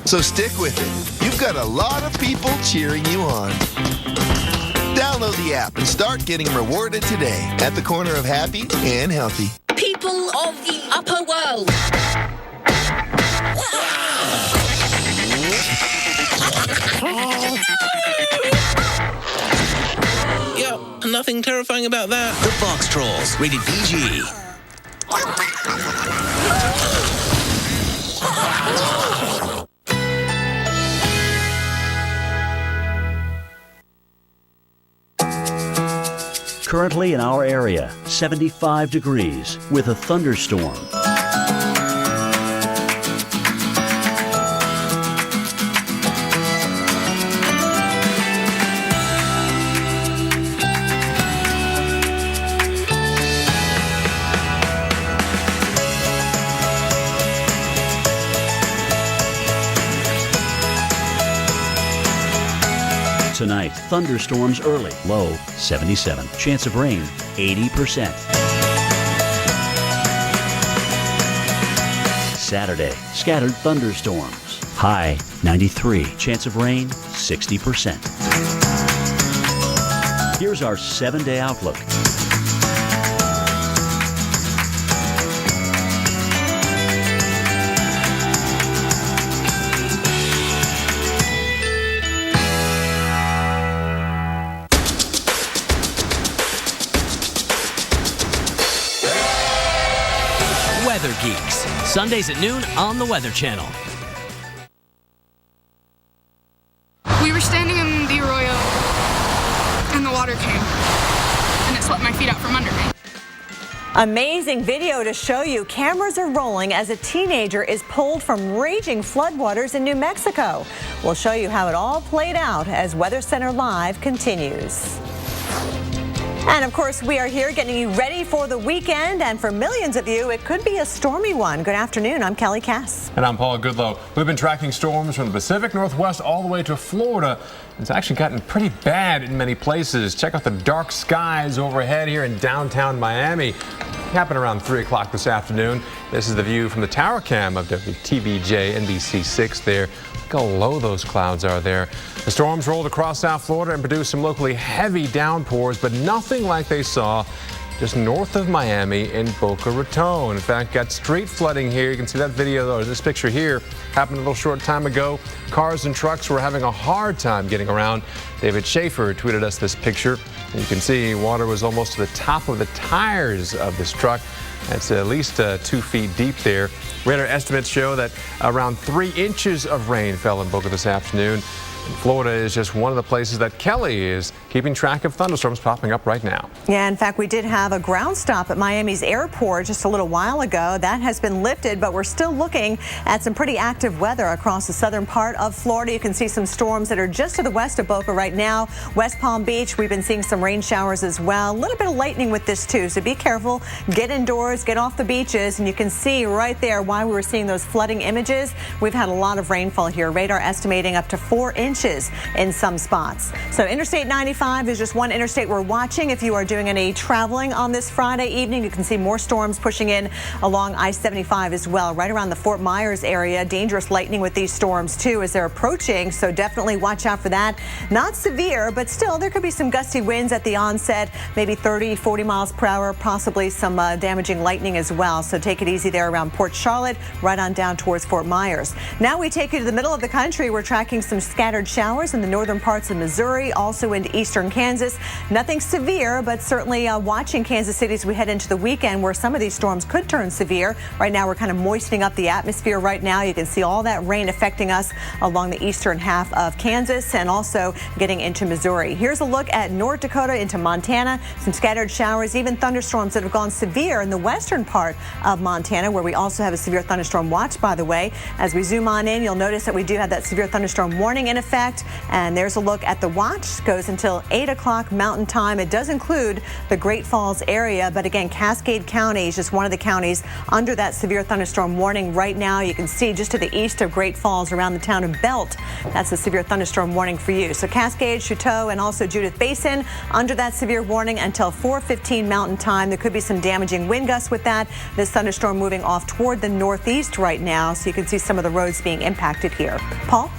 So stick with it. You've got a lot of people cheering you on. Download the app and start getting rewarded today at the corner of happy and healthy. People of the upper world. Yep, nothing terrifying about that. The Box Trolls, rated PG. Currently in our area, 75 degrees with a thunderstorm. Tonight, thunderstorms early, low 77. Chance of rain, 80%. Saturday, scattered thunderstorms, high 93. Chance of rain, 60%. Here's our 7-day outlook. Weather Geeks, Sundays at noon on the Weather Channel. We were standing in the arroyo, and the water came, and it swept my feet out from under me. Amazing video to show you. Cameras are rolling as a teenager is pulled from raging floodwaters in New Mexico. We'll show you how it all played out as Weather Center Live continues. And of course, we are here getting you ready for the weekend. And for millions of you, it could be a stormy one. Good afternoon. I'm Kelly Cass. And I'm Paul Goodlow. We've been tracking storms from the Pacific Northwest all the way to Florida. It's actually gotten pretty bad in many places. Check out the dark skies overhead here in downtown Miami. It happened around 3 o'clock this afternoon. This is the view from the tower cam of WTVJ NBC6 there. Look how low those clouds are there. The storms rolled across South Florida and produced some locally heavy downpours, but nothing like they saw just north of Miami in Boca Raton. In fact, got street flooding here. You can see that video, or this picture here, happened a little short time ago. Cars and trucks were having a hard time getting around. David Schaefer tweeted us this picture. And you can see water was almost to the top of the tires of this truck. That's at least 2 feet deep there. Radar estimates show that around 3 inches of rain fell in Boca this afternoon. And Florida is just one of the places that Kelly is keeping track of thunderstorms popping up right now. Yeah, in fact, we did have a ground stop at Miami's airport just a little while ago. That has been lifted, but we're still looking at some pretty active weather across the southern part of Florida. You can see some storms that are just to the west of Boca right now. West Palm Beach, we've been seeing some rain showers as well. A little bit of lightning with this too, so be careful. Get indoors, get off the beaches, and you can see right there why we were seeing those flooding images. We've had a lot of rainfall here. Radar estimating up to 4 inches in some spots. So Interstate 95 is just one interstate we're watching. If you are doing any traveling on this Friday evening, you can see more storms pushing in along I-75 as well, right around the Fort Myers area. Dangerous lightning with these storms too as they're approaching, so definitely watch out for that. Not severe, but still there could be some gusty winds at the onset, maybe 30, 40 miles per hour, possibly some damaging lightning as well. So take it easy there around Port Charlotte, right on down towards Fort Myers. Now we take you to the middle of the country. We're tracking some scattered showers in the northern parts of Missouri, also into eastern Kansas. Nothing severe, but certainly watching Kansas City as we head into the weekend where some of these storms could turn severe. Right now we're kind of moistening up the atmosphere right now. You can see all that rain affecting us along the eastern half of Kansas and also getting into Missouri. Here's a look at North Dakota into Montana. Some scattered showers, even thunderstorms that have gone severe in the western part of Montana, where we also have a severe thunderstorm watch, by the way. As we zoom on in, you'll notice that we do have that severe thunderstorm warning in effect. And there's a look at the watch. Goes until 8 o'clock Mountain Time. It does include the Great Falls area, but again, Cascade County is just one of the counties under that severe thunderstorm warning right now. You can see just to the east of Great Falls around the town of Belt. That's a severe thunderstorm warning for you. So Cascade, Chateau, and also Judith Basin under that severe warning until 4:15 Mountain Time. There could be some damaging wind gusts with that. This thunderstorm moving off toward the northeast right now, so you can see some of the roads being impacted here. Paul?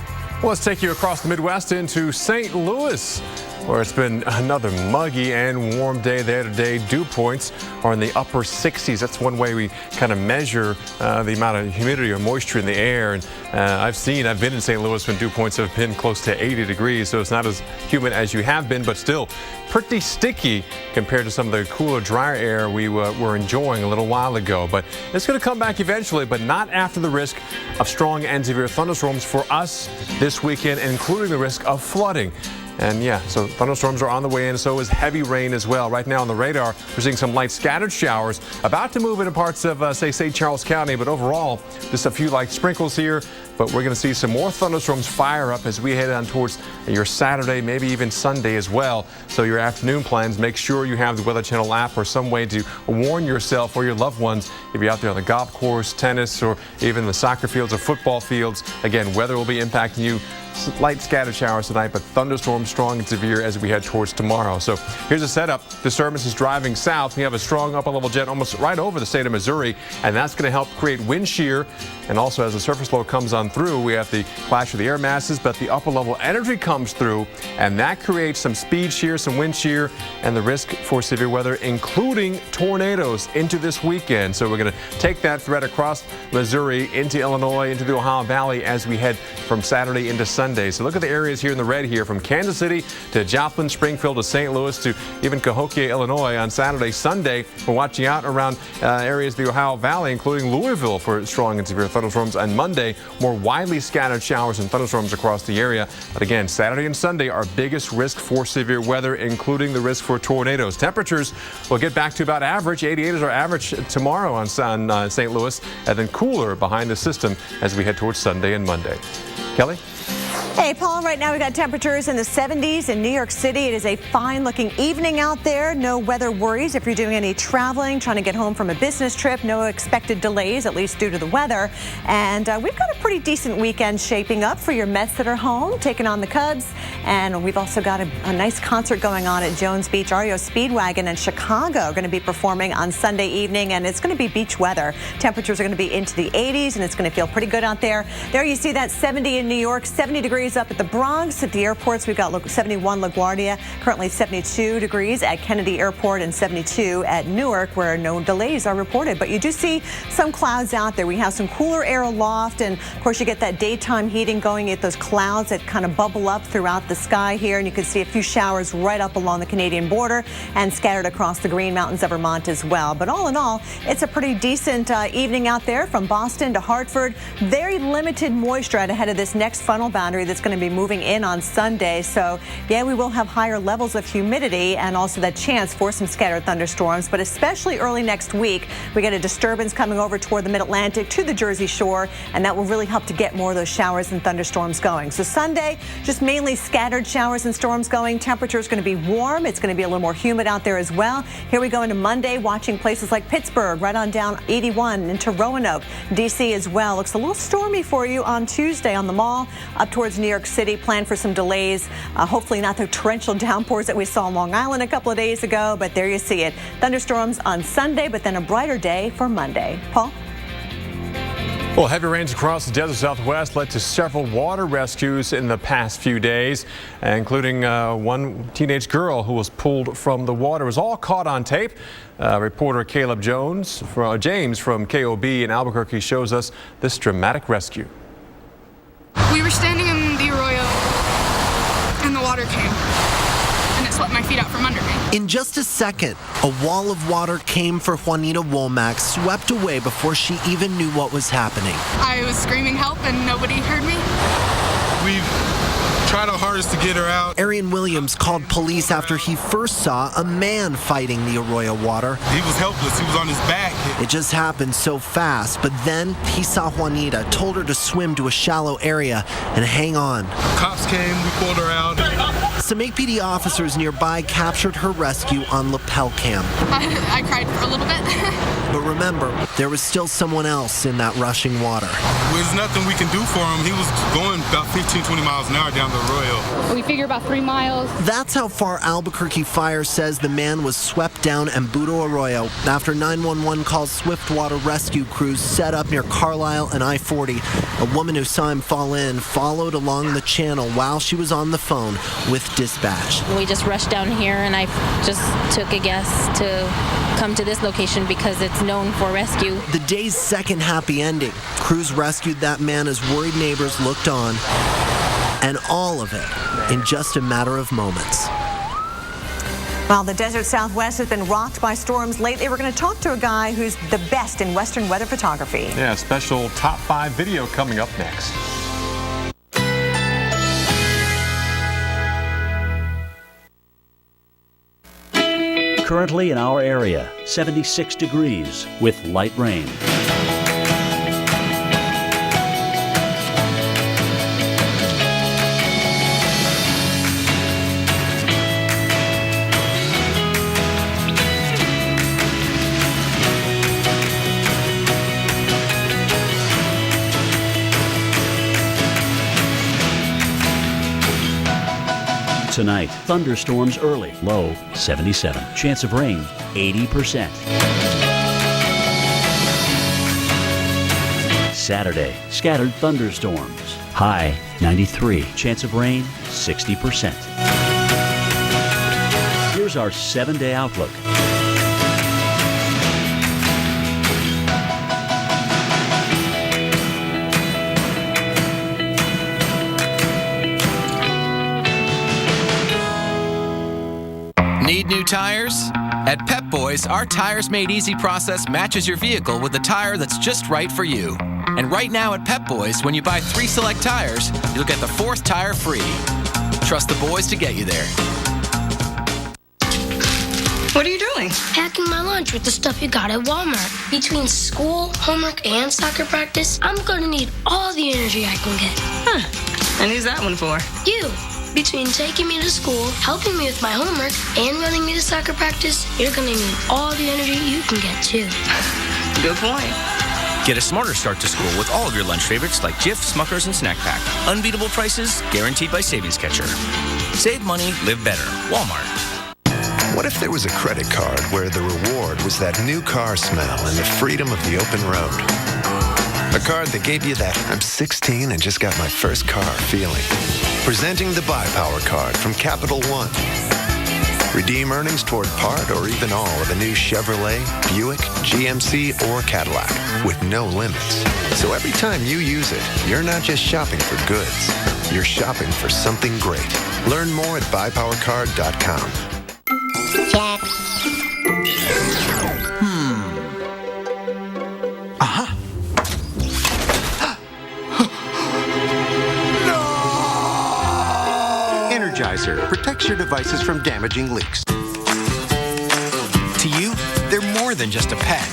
Well, let's take you across the Midwest into St. Louis, where it's been another muggy and warm day there today. Dew points are in the upper 60s. That's one way we kind of measure the amount of humidity or moisture in the air. And I've been in St. Louis when dew points have been close to 80 degrees, so it's not as humid as you have been, but still pretty sticky compared to some of the cooler, drier air we were enjoying a little while ago. But it's going to come back eventually, but not after the risk of strong and severe thunderstorms for us this weekend, including the risk of flooding. And yeah, so thunderstorms are on the way in, so is heavy rain as well. Right now on the radar, we're seeing some light scattered showers about to move into parts of, say, St. Charles County, but overall, just a few light sprinkles here. But we're going to see some more thunderstorms fire up as we head on towards your Saturday, maybe even Sunday as well. So your afternoon plans, make sure you have the Weather Channel app or some way to warn yourself or your loved ones if you're out there on the golf course, tennis, or even the soccer fields or football fields. Again, weather will be impacting you. Light scattered showers tonight, but thunderstorms strong and severe as we head towards tomorrow. So here's a setup. Disturbance is driving south. We have a strong upper level jet almost right over the state of Missouri, and that's going to help create wind shear. And also as the surface low comes on through, we have the clash of the air masses, but the upper level energy comes through, and that creates some speed shear, some wind shear, and the risk for severe weather, including tornadoes into this weekend. So we're going to take that threat across Missouri into Illinois, into the Ohio Valley as we head from Saturday into Sunday. So look at the areas here in the red here, from Kansas City to Joplin, Springfield to St. Louis to even Cahokia, Illinois on Saturday. Sunday, we're watching out around areas of the Ohio Valley, including Louisville for strong and severe thunderstorms. On Monday, more widely scattered showers and thunderstorms across the area. But again, Saturday and Sunday, our biggest risk for severe weather, including the risk for tornadoes. Temperatures will get back to about average. 88 is our average tomorrow on St. Louis, and then cooler behind the system as we head towards Sunday and Monday. Kelly? Hey, Paul, right now we got temperatures in the 70s in New York City. It is a fine looking evening out there. No weather worries if you're doing any traveling, trying to get home from a business trip. No expected delays, at least due to the weather. And we've got a pretty decent weekend shaping up for your Mets that are home, taking on the Cubs. And we've also got a nice concert going on at Jones Beach. REO Speedwagon in Chicago are going to be performing on Sunday evening, and it's going to be beach weather. Temperatures are going to be into the 80s, and it's going to feel pretty good out there. There you see that 70 in New York, 70 degrees up at the Bronx. At the airports, we've got 71 LaGuardia, currently 72 degrees at Kennedy Airport, and 72 at Newark, where no delays are reported. But you do see some clouds out there. We have some cooler air aloft, and of course you get that daytime heating going at those clouds that kind of bubble up throughout the sky here, and you can see a few showers right up along the Canadian border and scattered across the Green Mountains of Vermont as well. But all in all, it's a pretty decent evening out there from Boston to Hartford. Very limited moisture out ahead of this next frontal boundary that's going to be moving in on Sunday. So yeah, we will have higher levels of humidity and also that chance for some scattered thunderstorms, but especially early next week, we get a disturbance coming over toward the mid-Atlantic to the Jersey Shore, and that will really help to get more of those showers and thunderstorms going. So Sunday, just mainly scattered showers and storms going. Temperature is going to be warm. It's going to be a little more humid out there as well. Here we go into Monday, watching places like Pittsburgh, right on down 81 into Roanoke. DC as well. Looks a little stormy for you on Tuesday on the Mall, up towards New York City. Plan for some delays. Hopefully not the torrential downpours that we saw on Long Island a couple of days ago, but there you see it. Thunderstorms on Sunday, but then a brighter day for Monday. Paul? Well, heavy rains across the desert Southwest led to several water rescues in the past few days, including one teenage girl who was pulled from the water. It was all caught on tape. Reporter Caleb James from KOB in Albuquerque shows us this dramatic rescue. We were standing in the arroyo, and the water came, and it swept my feet out from under me. In just a second, a wall of water came for Juanita Womack, swept away before she even knew what was happening. I was screaming help, and nobody heard me. We've tried our hardest to get her out. Arian Williams called police after he first saw a man fighting the arroyo water. He was helpless. He was on his back. It just happened so fast, but then he saw Juanita, told her to swim to a shallow area and hang on. Cops came, we pulled her out. Some APD officers nearby captured her rescue on lapel cam. I cried for a little bit. But remember, there was still someone else in that rushing water. There's nothing we can do for him. He was going about 15, 20 miles an hour down the arroyo. We figure about 3 miles. That's how far Albuquerque Fire says the man was swept down Embudo Arroyo after 911 calls Swiftwater rescue crews set up near Carlisle and I-40. A woman who saw him fall in followed along the channel while she was on the phone with dispatch. We just rushed down here, and I just took a guess to come to this location because it's known for rescue. The day's second happy ending. Crews rescued that man as worried neighbors looked on, and all of it in just a matter of moments. Well, the desert Southwest has been rocked by storms lately. We're going to talk to a guy who's the best in Western weather photography. Yeah, special top 5 video coming up next. Currently in our area, 76 degrees with light rain. Tonight, thunderstorms early, low 77. Chance of rain 80%. Saturday, scattered thunderstorms, high 93. Chance of rain 60%. Here's our 7-day outlook. Need new tires? At Pep Boys, our Tires Made Easy process matches your vehicle with the tire that's just right for you. And right now at Pep Boys, when you buy 3 select tires, you'll get the 4th tire free. Trust the boys to get you there. What are you doing? Packing my lunch with the stuff you got at Walmart. Between school, homework, and soccer practice, I'm gonna need all the energy I can get. Huh. And who's that one for? You. Between taking me to school, helping me with my homework, and running me to soccer practice, you're gonna need all the energy you can get, too. Good point. Get a smarter start to school with all of your lunch favorites like Jif, Smuckers, and Snack Pack. Unbeatable prices, guaranteed by Savings Catcher. Save money, live better. Walmart. What if there was a credit card where the reward was that new car smell and the freedom of the open road? A card that gave you that I'm 16 and just got my first car feeling. Presenting the Buy Power card from Capital One. Redeem earnings toward part or even all of a new Chevrolet, Buick, GMC, or Cadillac with no limits. So every time you use it, you're not just shopping for goods. You're shopping for something great. Learn more at buypowercard.com. Jack. Uh-huh. Energizer protects your devices from damaging leaks. To you, they're more than just a pet.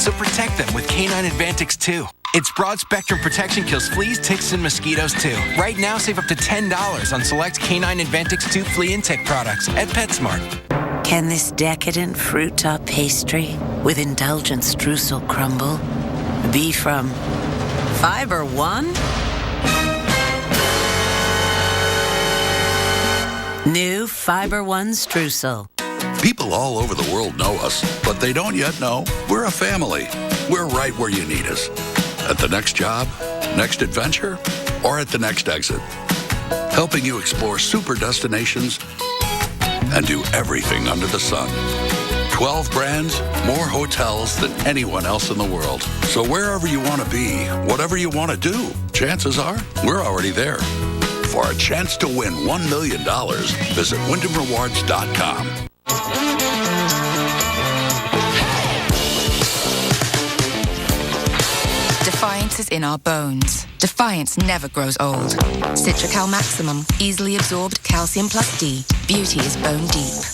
So protect them with Canine Advantix 2. Its broad-spectrum protection kills fleas, ticks, and mosquitoes, too. Right now, save up to $10 on select Canine Advantix 2 flea and tick products at PetSmart. Can this decadent fruit top pastry with indulgent streusel crumble be from Fiber One? New Fiber One streusel. People all over the world know us, but they don't yet know we're a family. We're right where you need us. At the next job, next adventure, or at the next exit. Helping you explore super destinations and do everything under the sun. 12 brands, more hotels than anyone else in the world. So wherever you want to be, whatever you want to do, chances are we're already there. For a chance to win $1 million, visit WyndhamRewards.com. Defiance is in our bones. Defiance never grows old. Citracal Maximum, easily absorbed calcium plus D. Beauty is bone deep.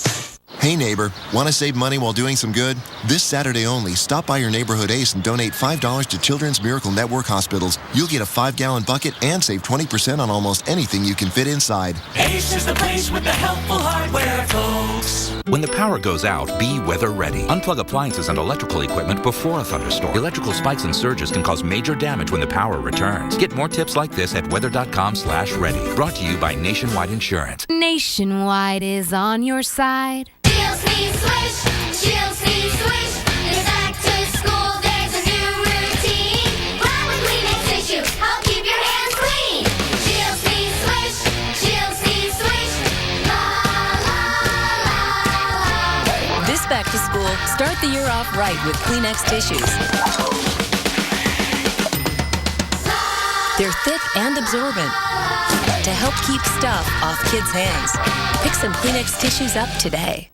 Hey neighbor, want to save money while doing some good? This Saturday only, stop by your neighborhood Ace and donate $5 to Children's Miracle Network hospitals. You'll get a 5-gallon bucket and save 20% on almost anything you can fit inside. Ace is the place with the helpful hardware, folks. When the power goes out, be weather ready. Unplug appliances and electrical equipment before a thunderstorm. Electrical spikes and surges can cause major damage when the power returns. Get more tips like this at weather.com/ready. Brought to you by Nationwide Insurance. Nationwide is on your side. Shields me swish, shields me swish. It's back to school, there's a new routine. Grab with Kleenex tissue, help keep your hands clean. Shields me swish, shields me swish. La la la la. This back to school, start the year off right with Kleenex tissues. They're thick and absorbent to help keep stuff off kids' hands. Pick some Kleenex tissues up today.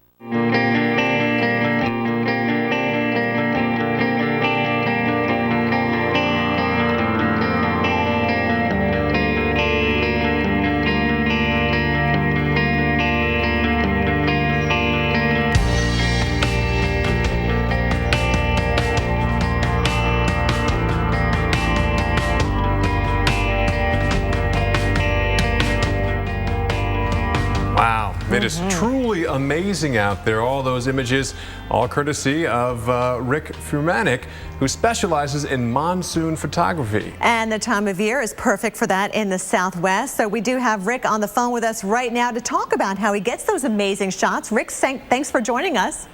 It is truly amazing out there. All those images, all courtesy of Rick Furmanek, who specializes in monsoon photography. And the time of year is perfect for that in the Southwest. So we do have Rick on the phone with us right now to talk about how he gets those amazing shots. Rick, thanks for joining us.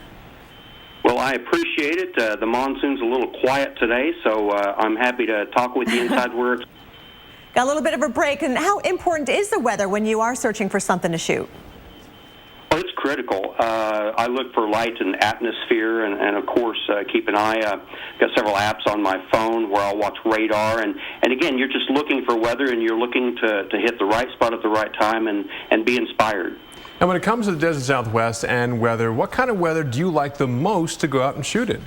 Well, I appreciate it. The monsoon's a little quiet today, so I'm happy to talk with you inside where it's... Got a little bit of a break. And how important is the weather when you are searching for something to shoot? Well, it's critical. I look for light and atmosphere, and of course, keep an eye. Got several apps on my phone where I'll watch radar, and again, you're just looking for weather, and you're looking to hit the right spot at the right time and be inspired. And when it comes to the desert Southwest and weather, what kind of weather do you like the most to go out and shoot in?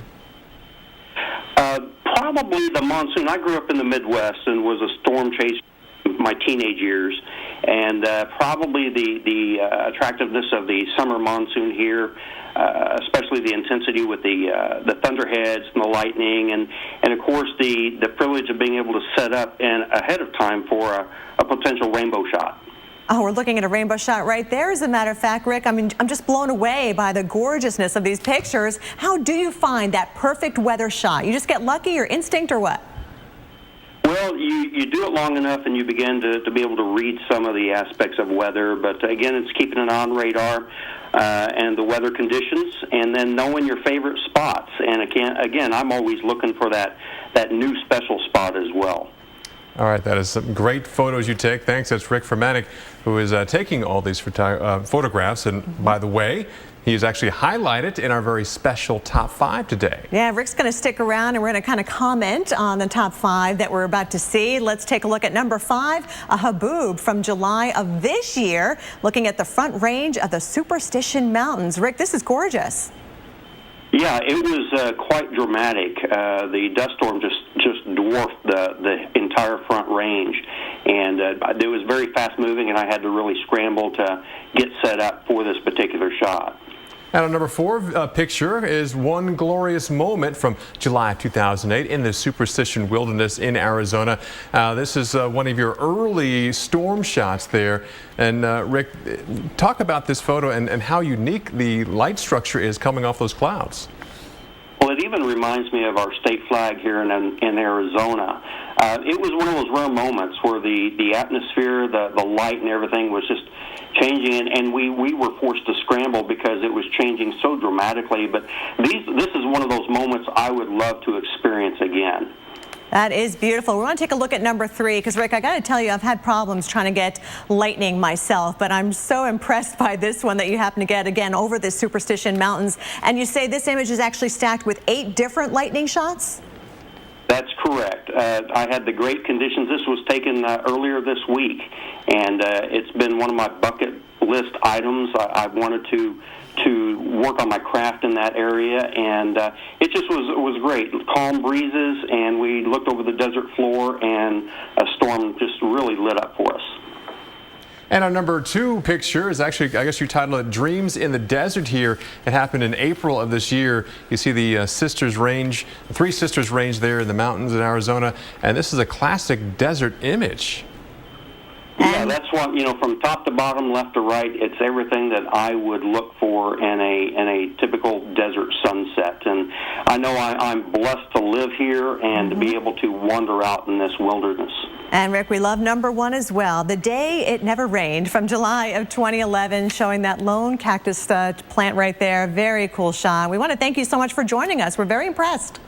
Probably the monsoon. I grew up in the Midwest and was a storm chaser in my teenage years, and probably the attractiveness of the summer monsoon here, especially the intensity with the thunderheads and the lightning, and of course the privilege of being able to set up ahead of time for a potential rainbow shot. Oh, we're looking at a rainbow shot right there, as a matter of fact, Rick. I mean, I'm just blown away by the gorgeousness of these pictures. How do you find that perfect weather shot? You just get lucky, or instinct, or what? Well, you do it long enough and you begin to be able to read some of the aspects of weather, but again, it's keeping an eye on radar and the weather conditions, and then knowing your favorite spots. And again, I'm always looking for that new special spot as well. All right, that is some great photos you take. Thanks. That's Rick Furmanek, who is taking all these photographs. And by the way, he is actually highlighted in our very special Top 5 today. Yeah, Rick's going to stick around, and we're going to kind of comment on the Top 5 that we're about to see. Let's take a look at number 5, a haboob from July of this year, looking at the front range of the Superstition Mountains. Rick, this is gorgeous. Yeah, it was quite dramatic. The dust storm just dwarfed the entire front range, and it was very fast moving, and I had to really scramble to get set up for this particular shot. And our number 4 picture is one glorious moment from July 2008 in the Superstition Wilderness in Arizona. This is one of your early storm shots there. And Rick, talk about this photo and how unique the light structure is coming off those clouds. Well, it even reminds me of our state flag here in Arizona. It was one of those rare moments where the atmosphere, the light and everything was just changing, and we were forced to scramble because it was changing so dramatically. But this is one of those moments I would love to experience again. That is beautiful. We want to take a look at number 3, because Rick, I got to tell you, I've had problems trying to get lightning myself, but I'm so impressed by this one that you happen to get, again, over the Superstition Mountains. And you say this image is actually stacked with 8 different lightning shots? That's correct. I had the great conditions. This was taken earlier this week, and it's been one of my bucket list items. I wanted to work on my craft in that area, and it just was great. Calm breezes, and we looked over the desert floor, and a storm just really lit up for us. And our number 2 picture is actually, I guess you titled it Dreams in the Desert here. It happened in April of this year. You see the Sisters Range, 3 Sisters Range there in the mountains in Arizona, and this is a classic desert image. Yeah, that's one, from top to bottom, left to right, it's everything that I would look for in a typical desert sunset. And I know I'm blessed to live here and to be able to wander out in this wilderness. And Rick, we love number 1 as well. The Day It Never Rained from July of 2011, showing that lone cactus plant right there. Very cool shot. We want to thank you so much for joining us. We're very impressed.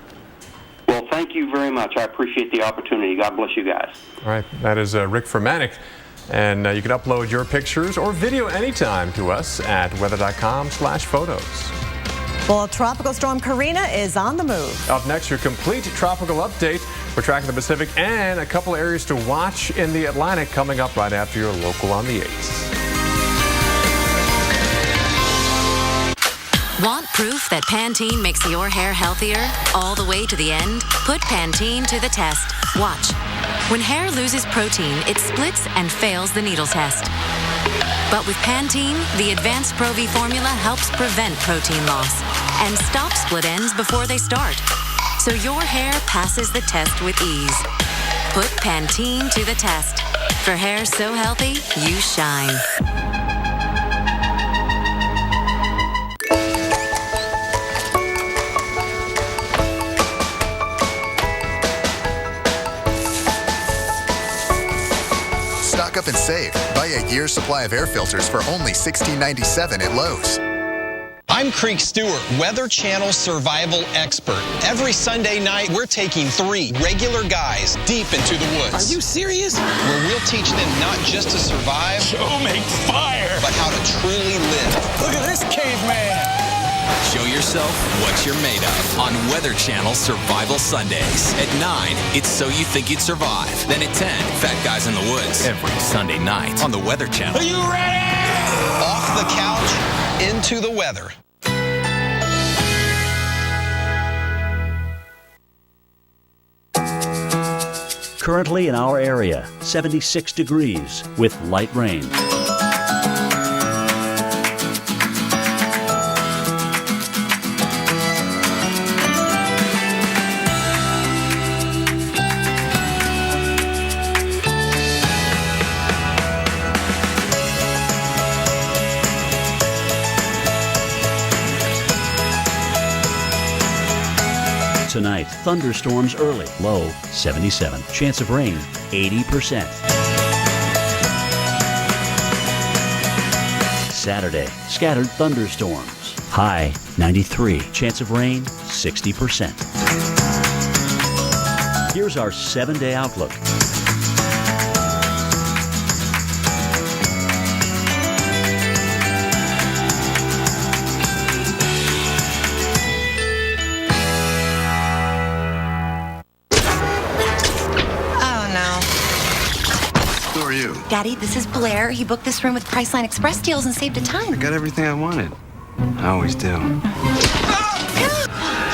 Well, thank you very much. I appreciate the opportunity. God bless you guys. All right, that is Rick Furmanek. And you can upload your pictures or video anytime to us at weather.com/photos. Well, Tropical Storm Karina is on the move. Up next, your complete tropical update. We're tracking the Pacific and a couple areas to watch in the Atlantic coming up right after your local on the 8s. Want proof that Pantene makes your hair healthier all the way to the end? Put Pantene to the test. Watch. When hair loses protein, it splits and fails the needle test. But with Pantene, the Advanced Pro V formula helps prevent protein loss and stop split ends before they start. So your hair passes the test with ease. Put Pantene to the test. For hair so healthy, you shine. Stock up and save. Buy a year's supply of air filters for only $16.97 at Lowe's. I'm Creek Stewart, Weather Channel survival expert. Every Sunday night, we're taking 3 regular guys deep into the woods. Are you serious? Where we'll teach them not just to survive, make fire, but how to truly live. Look at this caveman. Show yourself what you're made of on Weather Channel Survival Sundays. At 9, it's So You Think You'd Survive. Then at 10, Fat Guys in the Woods. Every Sunday night on the Weather Channel. Are you ready? Off the couch, into the weather. Currently in our area, 76 degrees with light rain. Tonight, thunderstorms early, low 77. Chance of rain, 80%. Saturday, scattered thunderstorms, high 93. Chance of rain, 60%. Here's our 7-day outlook. Daddy, this is Blair. He booked this room with Priceline Express deals and saved a ton. I got everything I wanted. I always do.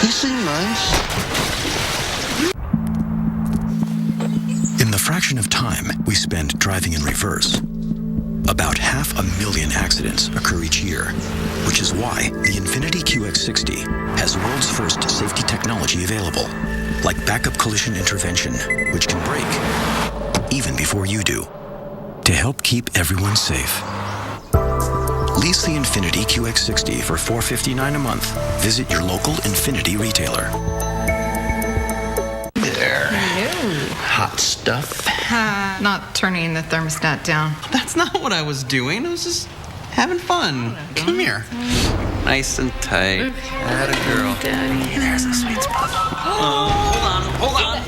You seem nice. In the fraction of time we spend driving in reverse, about 500,000 accidents occur each year, which is why the Infiniti QX60 has world's first safety technology available, like backup collision intervention, which can brake even before you do, to help keep everyone safe. Lease the Infiniti QX60 for $459 a month. Visit your local Infiniti retailer. There. Hot stuff. Not turning the thermostat down. That's not what I was doing. I was just having fun. Come here. Nice and tight. Atta girl. Daddy. There's a sweet spot. Hold on.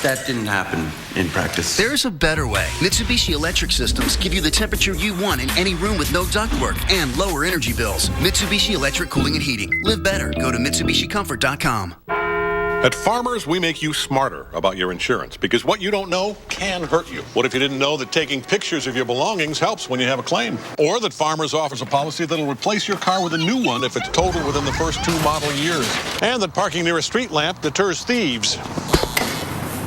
That didn't happen in practice. There's a better way. Mitsubishi Electric Systems give you the temperature you want in any room with no ductwork and lower energy bills. Mitsubishi Electric Cooling and Heating. Live better. Go to MitsubishiComfort.com. At Farmers, we make you smarter about your insurance because what you don't know can hurt you. What if you didn't know that taking pictures of your belongings helps when you have a claim? Or that Farmers offers a policy that'll replace your car with a new one if it's totaled within the first 2 model years? And that parking near a street lamp deters thieves.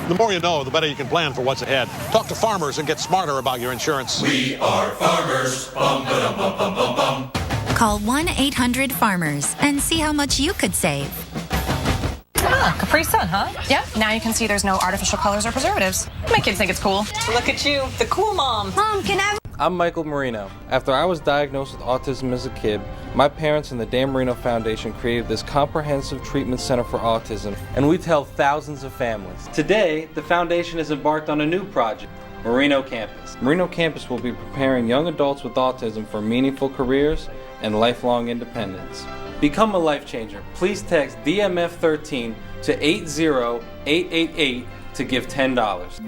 The more you know, the better you can plan for what's ahead. Talk to Farmers and get smarter about your insurance. We are Farmers. Bum, ba-dum, bum, bum, bum, bum. Call 1-800-FARMERS and see how much you could save. Ah, Capri Sun, huh? Yeah, now you can see there's no artificial colors or preservatives. My kids think it's cool. Look at you, the cool mom. Mom, can I... I'm Michael Marino. After I was diagnosed with autism as a kid, my parents and the Dan Marino Foundation created this comprehensive treatment center for autism, and we've helped thousands of families. Today, the foundation has embarked on a new project, Marino Campus. Marino Campus will be preparing young adults with autism for meaningful careers and lifelong independence. Become a life changer. Please text DMF13 to 80888 to give $10.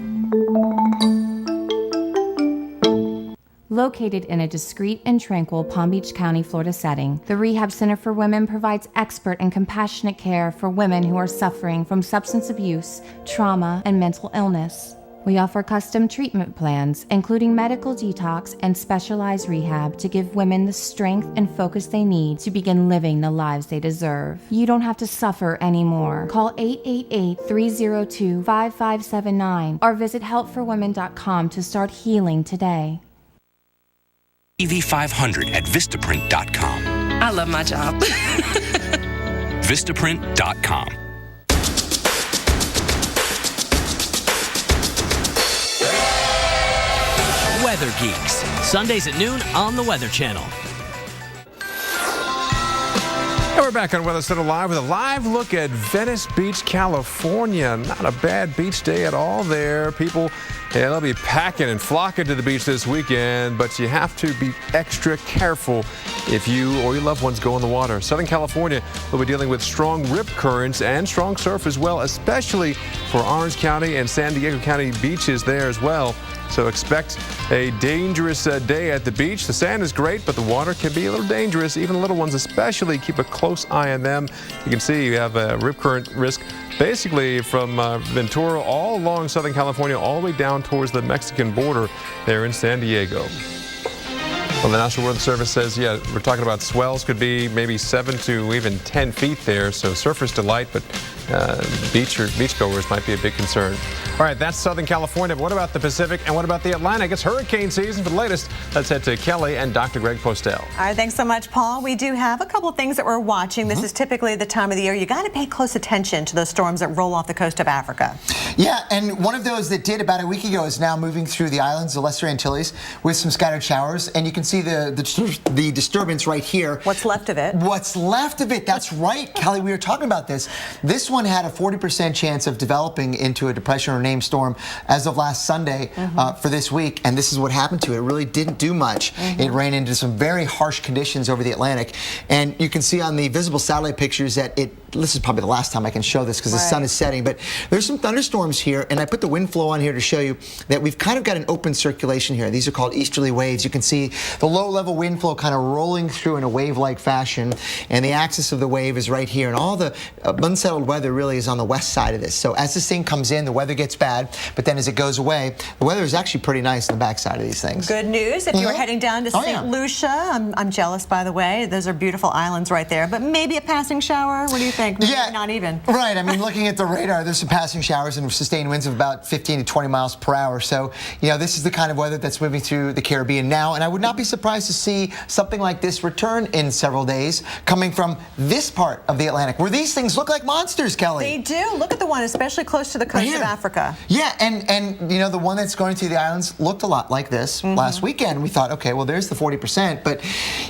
Located in a discreet and tranquil Palm Beach County, Florida setting, the Rehab Center for Women provides expert and compassionate care for women who are suffering from substance abuse, trauma, and mental illness. We offer custom treatment plans, including medical detox and specialized rehab to give women the strength and focus they need to begin living the lives they deserve. You don't have to suffer anymore. Call 888-302-5579 or visit helpforwomen.com to start healing today. EV500 at Vistaprint.com. I love my job. Vistaprint.com. Weather Geeks, Sundays at noon on the Weather Channel. And we're back on Weather Center Live with a live look at Venice Beach, California. Not a bad beach day at all there. People, they'll be packing and flocking to the beach this weekend, but you have to be extra careful if you or your loved ones go in the water. Southern California will be dealing with strong rip currents and strong surf as well, especially for Orange County and San Diego County beaches there as well. So expect a dangerous day at the beach. The sand is great, but the water can be a little dangerous. Even little ones especially, keep a close eye on them. You can see you have a rip current risk basically from Ventura all along Southern California, all the way down towards the Mexican border there in San Diego. Well, the National Weather Service says, yeah, we're talking about swells could be maybe 7 to even 10 feet there. So surfers delight, but beachgoers might be a big concern. All right, that's Southern California. But what about the Pacific and what about the Atlantic? It's hurricane season. For the latest, let's head to Kelly and Dr. Greg Postel. All right, thanks so much, Paul. We do have a couple of things that we're watching. This is typically the time of the year you got to pay close attention to those storms that roll off the coast of Africa. Yeah, and one of those that did about a week ago is now moving through the islands, the Lesser Antilles, with some scattered showers. And you can see the disturbance right here. What's left of it? What's left of it. That's right, Kelly. We were talking about this. This one had a 40% chance of developing into a depression or named storm as of last Sunday for this week. And this is what happened to it. It really didn't do much. It ran into some very harsh conditions over the Atlantic. And you can see on the visible satellite pictures that this is probably the last time I can show this because the sun is setting, but there's some thunderstorms here, and I put the wind flow on here to show you that we've kind of got an open circulation here. These are called easterly waves. You can see the low-level wind flow kind of rolling through in a wave-like fashion, and the axis of the wave is right here, and all the unsettled weather really is on the west side of this. So as this thing comes in, the weather gets bad, but then as it goes away, the weather is actually pretty nice on the backside of these things. Good news. If you were heading down to St. Lucia, I'm jealous, by the way. Those are beautiful islands right there, but maybe a passing shower. What do you think? Maybe not even. Right. I mean, looking at the radar, there's some passing showers and sustained winds of about 15 to 20 miles per hour. So, you know, this is the kind of weather that's moving through the Caribbean now. And I would not be surprised to see something like this return in several days coming from this part of the Atlantic, where these things look like monsters, Kelly. They do. Look at the one, especially close to the coast of Africa. Yeah, and you know, the one that's going through the islands looked a lot like this last weekend. We thought, okay, well, there's the 40%. But,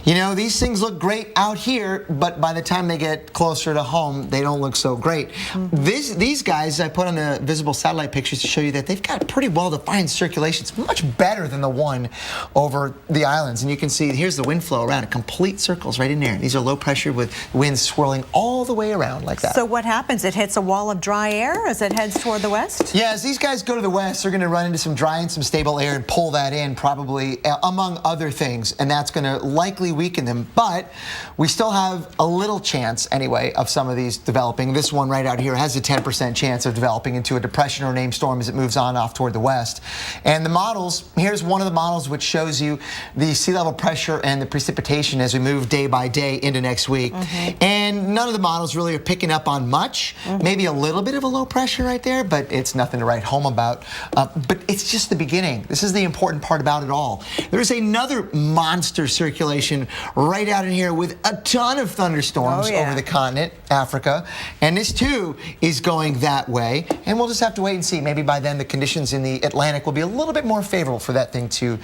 you know, these things look great out here, but by the time they get closer to home, they don't look so great. These guys I put on the visible satellite pictures to show you that they've got pretty well-defined circulation. It's much better than the one over the islands. And you can see here's the wind flow around it, complete circles right in there. These are low pressure with winds swirling all the way around like that. So what happens? It hits a wall of dry air as it heads toward the west? Yeah, as these guys go to the west, they're going to run into some dry and some stable air and pull that in probably, among other things, and that's going to likely weaken them. But we still have a little chance, anyway, of some of these developing. This one right out here has a 10% chance of developing into a depression or named storm as it moves on off toward the west. And the models, here's one of the models which shows you the sea level pressure and the precipitation as we move day by day into next week. And none of the models really are picking up on much. Maybe a little bit of a low pressure right there, but it's nothing to write home about. But it's just the beginning. This is the important part about it all. There's another monster circulation right out in here with a ton of thunderstorms over the continent, Africa. And this too is going that way. And we'll just have to wait and see. Maybe by then the conditions in the Atlantic will be a little bit more favorable for that thing to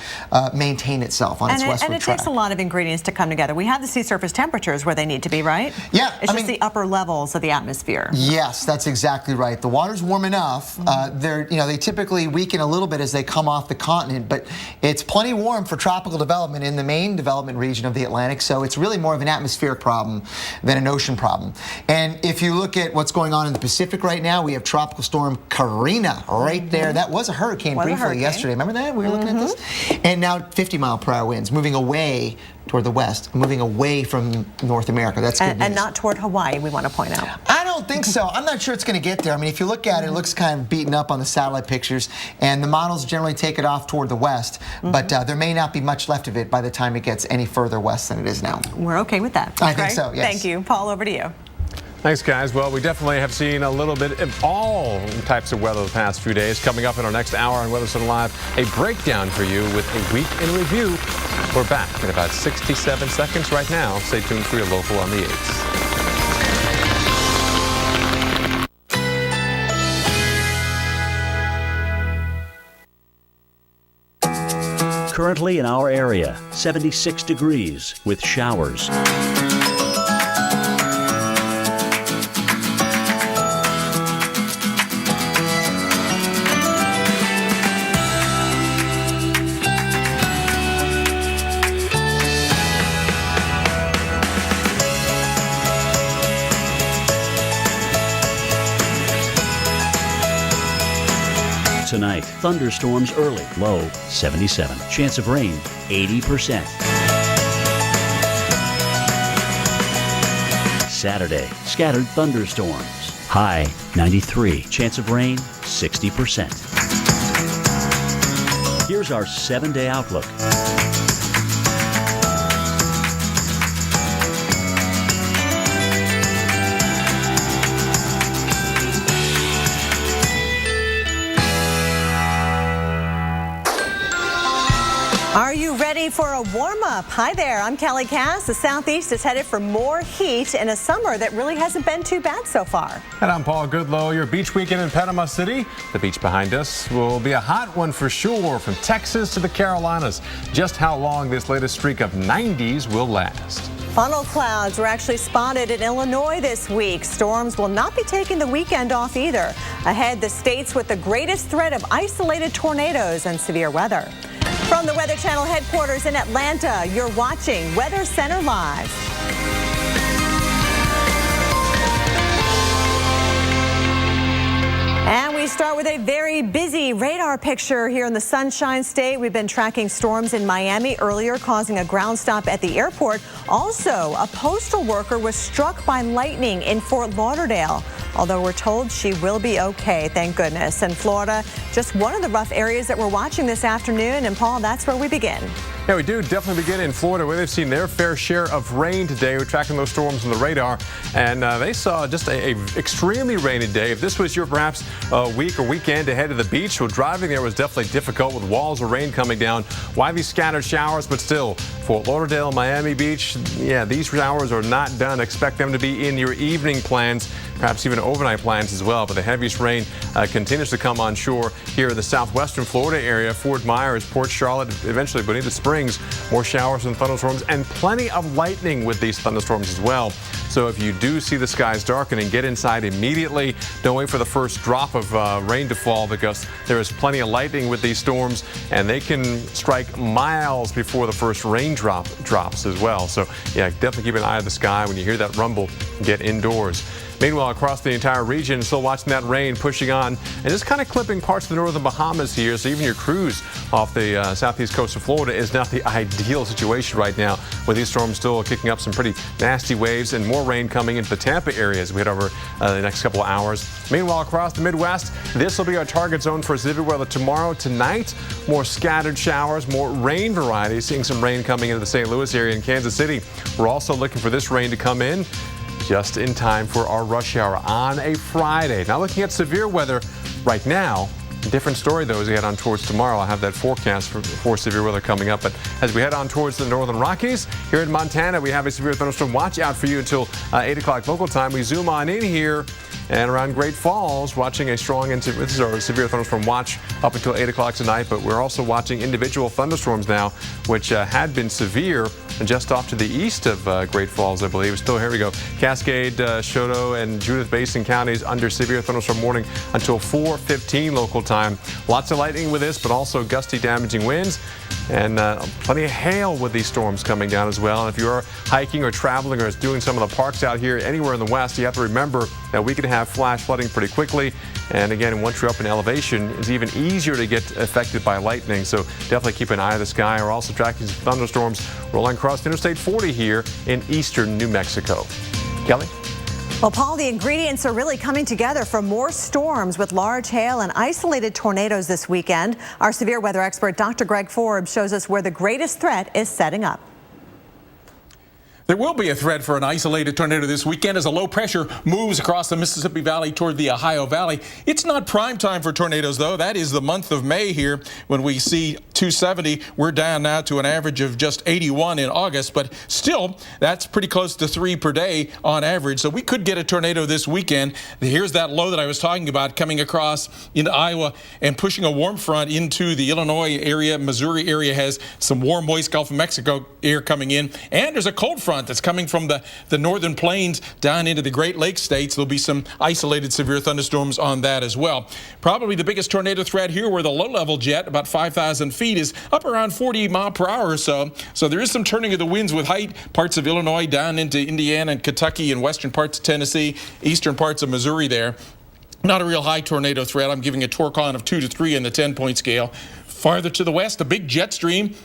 maintain itself on its westward track. And it takes a lot of ingredients to come together. We have the sea surface temperatures where they need to be, right? Yeah. It's just the upper levels of the atmosphere. Yes, that's exactly right. The water's warm enough. They typically weaken a little bit as they come off the continent, but it's plenty warm for tropical development in the main development region of the Atlantic, so it's really more of an atmospheric problem than an ocean problem. And if you look at what's going on in the Pacific right now, we have Tropical Storm Karina right there. That was a hurricane briefly yesterday. Remember that? We were looking at this? And now 50-mile-per-hour winds moving away toward the west, moving away from North America. That's good news. And not toward Hawaii, we want to point out. I don't think so. I'm not sure it's going to get there. I mean, if you look at it, it looks kind of beaten up on the satellite pictures, and the models generally take it off toward the west, but there may not be much left of it by the time it gets any further west than it is now. We're okay with that. I think so, yes. Thank you. Paul, over to you. Thanks, guys. Well, we definitely have seen a little bit of all types of weather the past few days. Coming up in our next hour on Weather Center Live, a breakdown for you with a week in review. We're back in about 67 seconds right now. Stay tuned for your local on the 8s. Currently in our area, 76 degrees with showers. tonight. Thunderstorms early, low 77. Chance of rain 80%. Saturday, scattered thunderstorms. High 93. Chance of rain 60%. Here's our 7-day outlook. Are you ready for a warm-up? Hi there, I'm Kelly Cass. The Southeast is headed for more heat in a summer that really hasn't been too bad so far. And I'm Paul Goodlow. Your beach weekend in Panama City. The beach behind us will be a hot one for sure, from Texas to the Carolinas. Just how long this latest streak of 90s will last. Funnel clouds were actually spotted in Illinois this week. Storms will not be taking the weekend off either. Ahead, the states with the greatest threat of isolated tornadoes and severe weather. From the Weather Channel headquarters in Atlanta, you're watching Weather Center Live. And we start with a very busy radar picture here in the Sunshine State. We've been tracking storms in Miami earlier, causing a ground stop at the airport. Also, a postal worker was struck by lightning in Fort Lauderdale, although we're told she will be okay, thank goodness. And Florida, just one of the rough areas that we're watching this afternoon. And Paul, that's where we begin. Yeah, we do definitely begin in Florida, where they've seen their fair share of rain today. We're tracking those storms on the radar, and they saw just a extremely rainy day. If this was your perhaps week or weekend ahead of the beach, well, driving there was definitely difficult with walls of rain coming down. Widely scattered showers, but still, Fort Lauderdale, Miami Beach, yeah, these showers are not done. Expect them to be in your evening plans, perhaps even overnight plans as well. But the heaviest rain continues to come on shore here in the southwestern Florida area. Fort Myers, Port Charlotte, eventually Bonita Springs. More showers and thunderstorms, and plenty of lightning with these thunderstorms as well. So if you do see the skies darkening, get inside immediately. Don't wait for the first drop of rain to fall, because there is plenty of lightning with these storms, and they can strike miles before the first raindrop drops as well. So yeah, definitely keep an eye on the sky. When you hear that rumble, get indoors. Meanwhile, across the entire region, still watching that rain pushing on, and just kind of clipping parts of the northern Bahamas here. So even your cruise off the southeast coast of Florida is not the ideal situation right now, with these storms still kicking up some pretty nasty waves and more rain coming into the Tampa area as we head over the next couple of hours. Meanwhile, across the Midwest, this will be our target zone for severe weather tomorrow. Tonight, more scattered showers, more rain varieties, seeing some rain coming into the St. Louis area and Kansas City. We're also looking for this rain to come in just in time for our rush hour on a Friday. Now looking at severe weather right now, different story though as we head on towards tomorrow. I'll have that forecast for severe weather coming up. But as we head on towards the northern Rockies, here in Montana, we have a severe thunderstorm watch out for you until 8 o'clock local time. We zoom on in here and around Great Falls, watching a strong, this is our severe thunderstorm watch up until 8 o'clock tonight, but we're also watching individual thunderstorms now, which had been severe just off to the east of Great Falls, I believe. Still, here we go. Cascade, Choteau, and Judith Basin counties under severe thunderstorm warning until 4:15 local time. Lots of lightning with this, but also gusty, damaging winds, and plenty of hail with these storms coming down as well. And if you are hiking or traveling or doing some of the parks out here anywhere in the west, you have to remember that we can have flash flooding pretty quickly. And again, once you're up in elevation, it's even easier to get affected by lightning. So definitely keep an eye on the sky. We're also tracking some thunderstorms rolling across Interstate 40 here in eastern New Mexico. Kelly? Well, Paul, the ingredients are really coming together for more storms with large hail and isolated tornadoes this weekend. Our severe weather expert, Dr. Greg Forbes, shows us where the greatest threat is setting up. There will be a threat for an isolated tornado this weekend as a low pressure moves across the Mississippi Valley toward the Ohio Valley. It's not prime time for tornadoes, though. That is the month of May here when we see 270. We're down now to an average of just 81 in August, but still, that's pretty close to 3 per day on average. So we could get a tornado this weekend. Here's that low that I was talking about coming across into Iowa and pushing a warm front into the Illinois area. Missouri area has some warm, moist Gulf of Mexico air coming in, and there's a cold front that's coming from the northern plains down into the Great Lakes states. There'll be some isolated severe thunderstorms on that as well. Probably the biggest tornado threat here, where the low-level jet, about 5,000 feet, is up around 40 mile per hour or so. So there is some turning of the winds with height. Parts of Illinois down into Indiana and Kentucky and western parts of Tennessee, eastern parts of Missouri there. Not a real high tornado threat. I'm giving a Torcon of 2 to 3 in the 10-point scale. Farther to the west, a big jet stream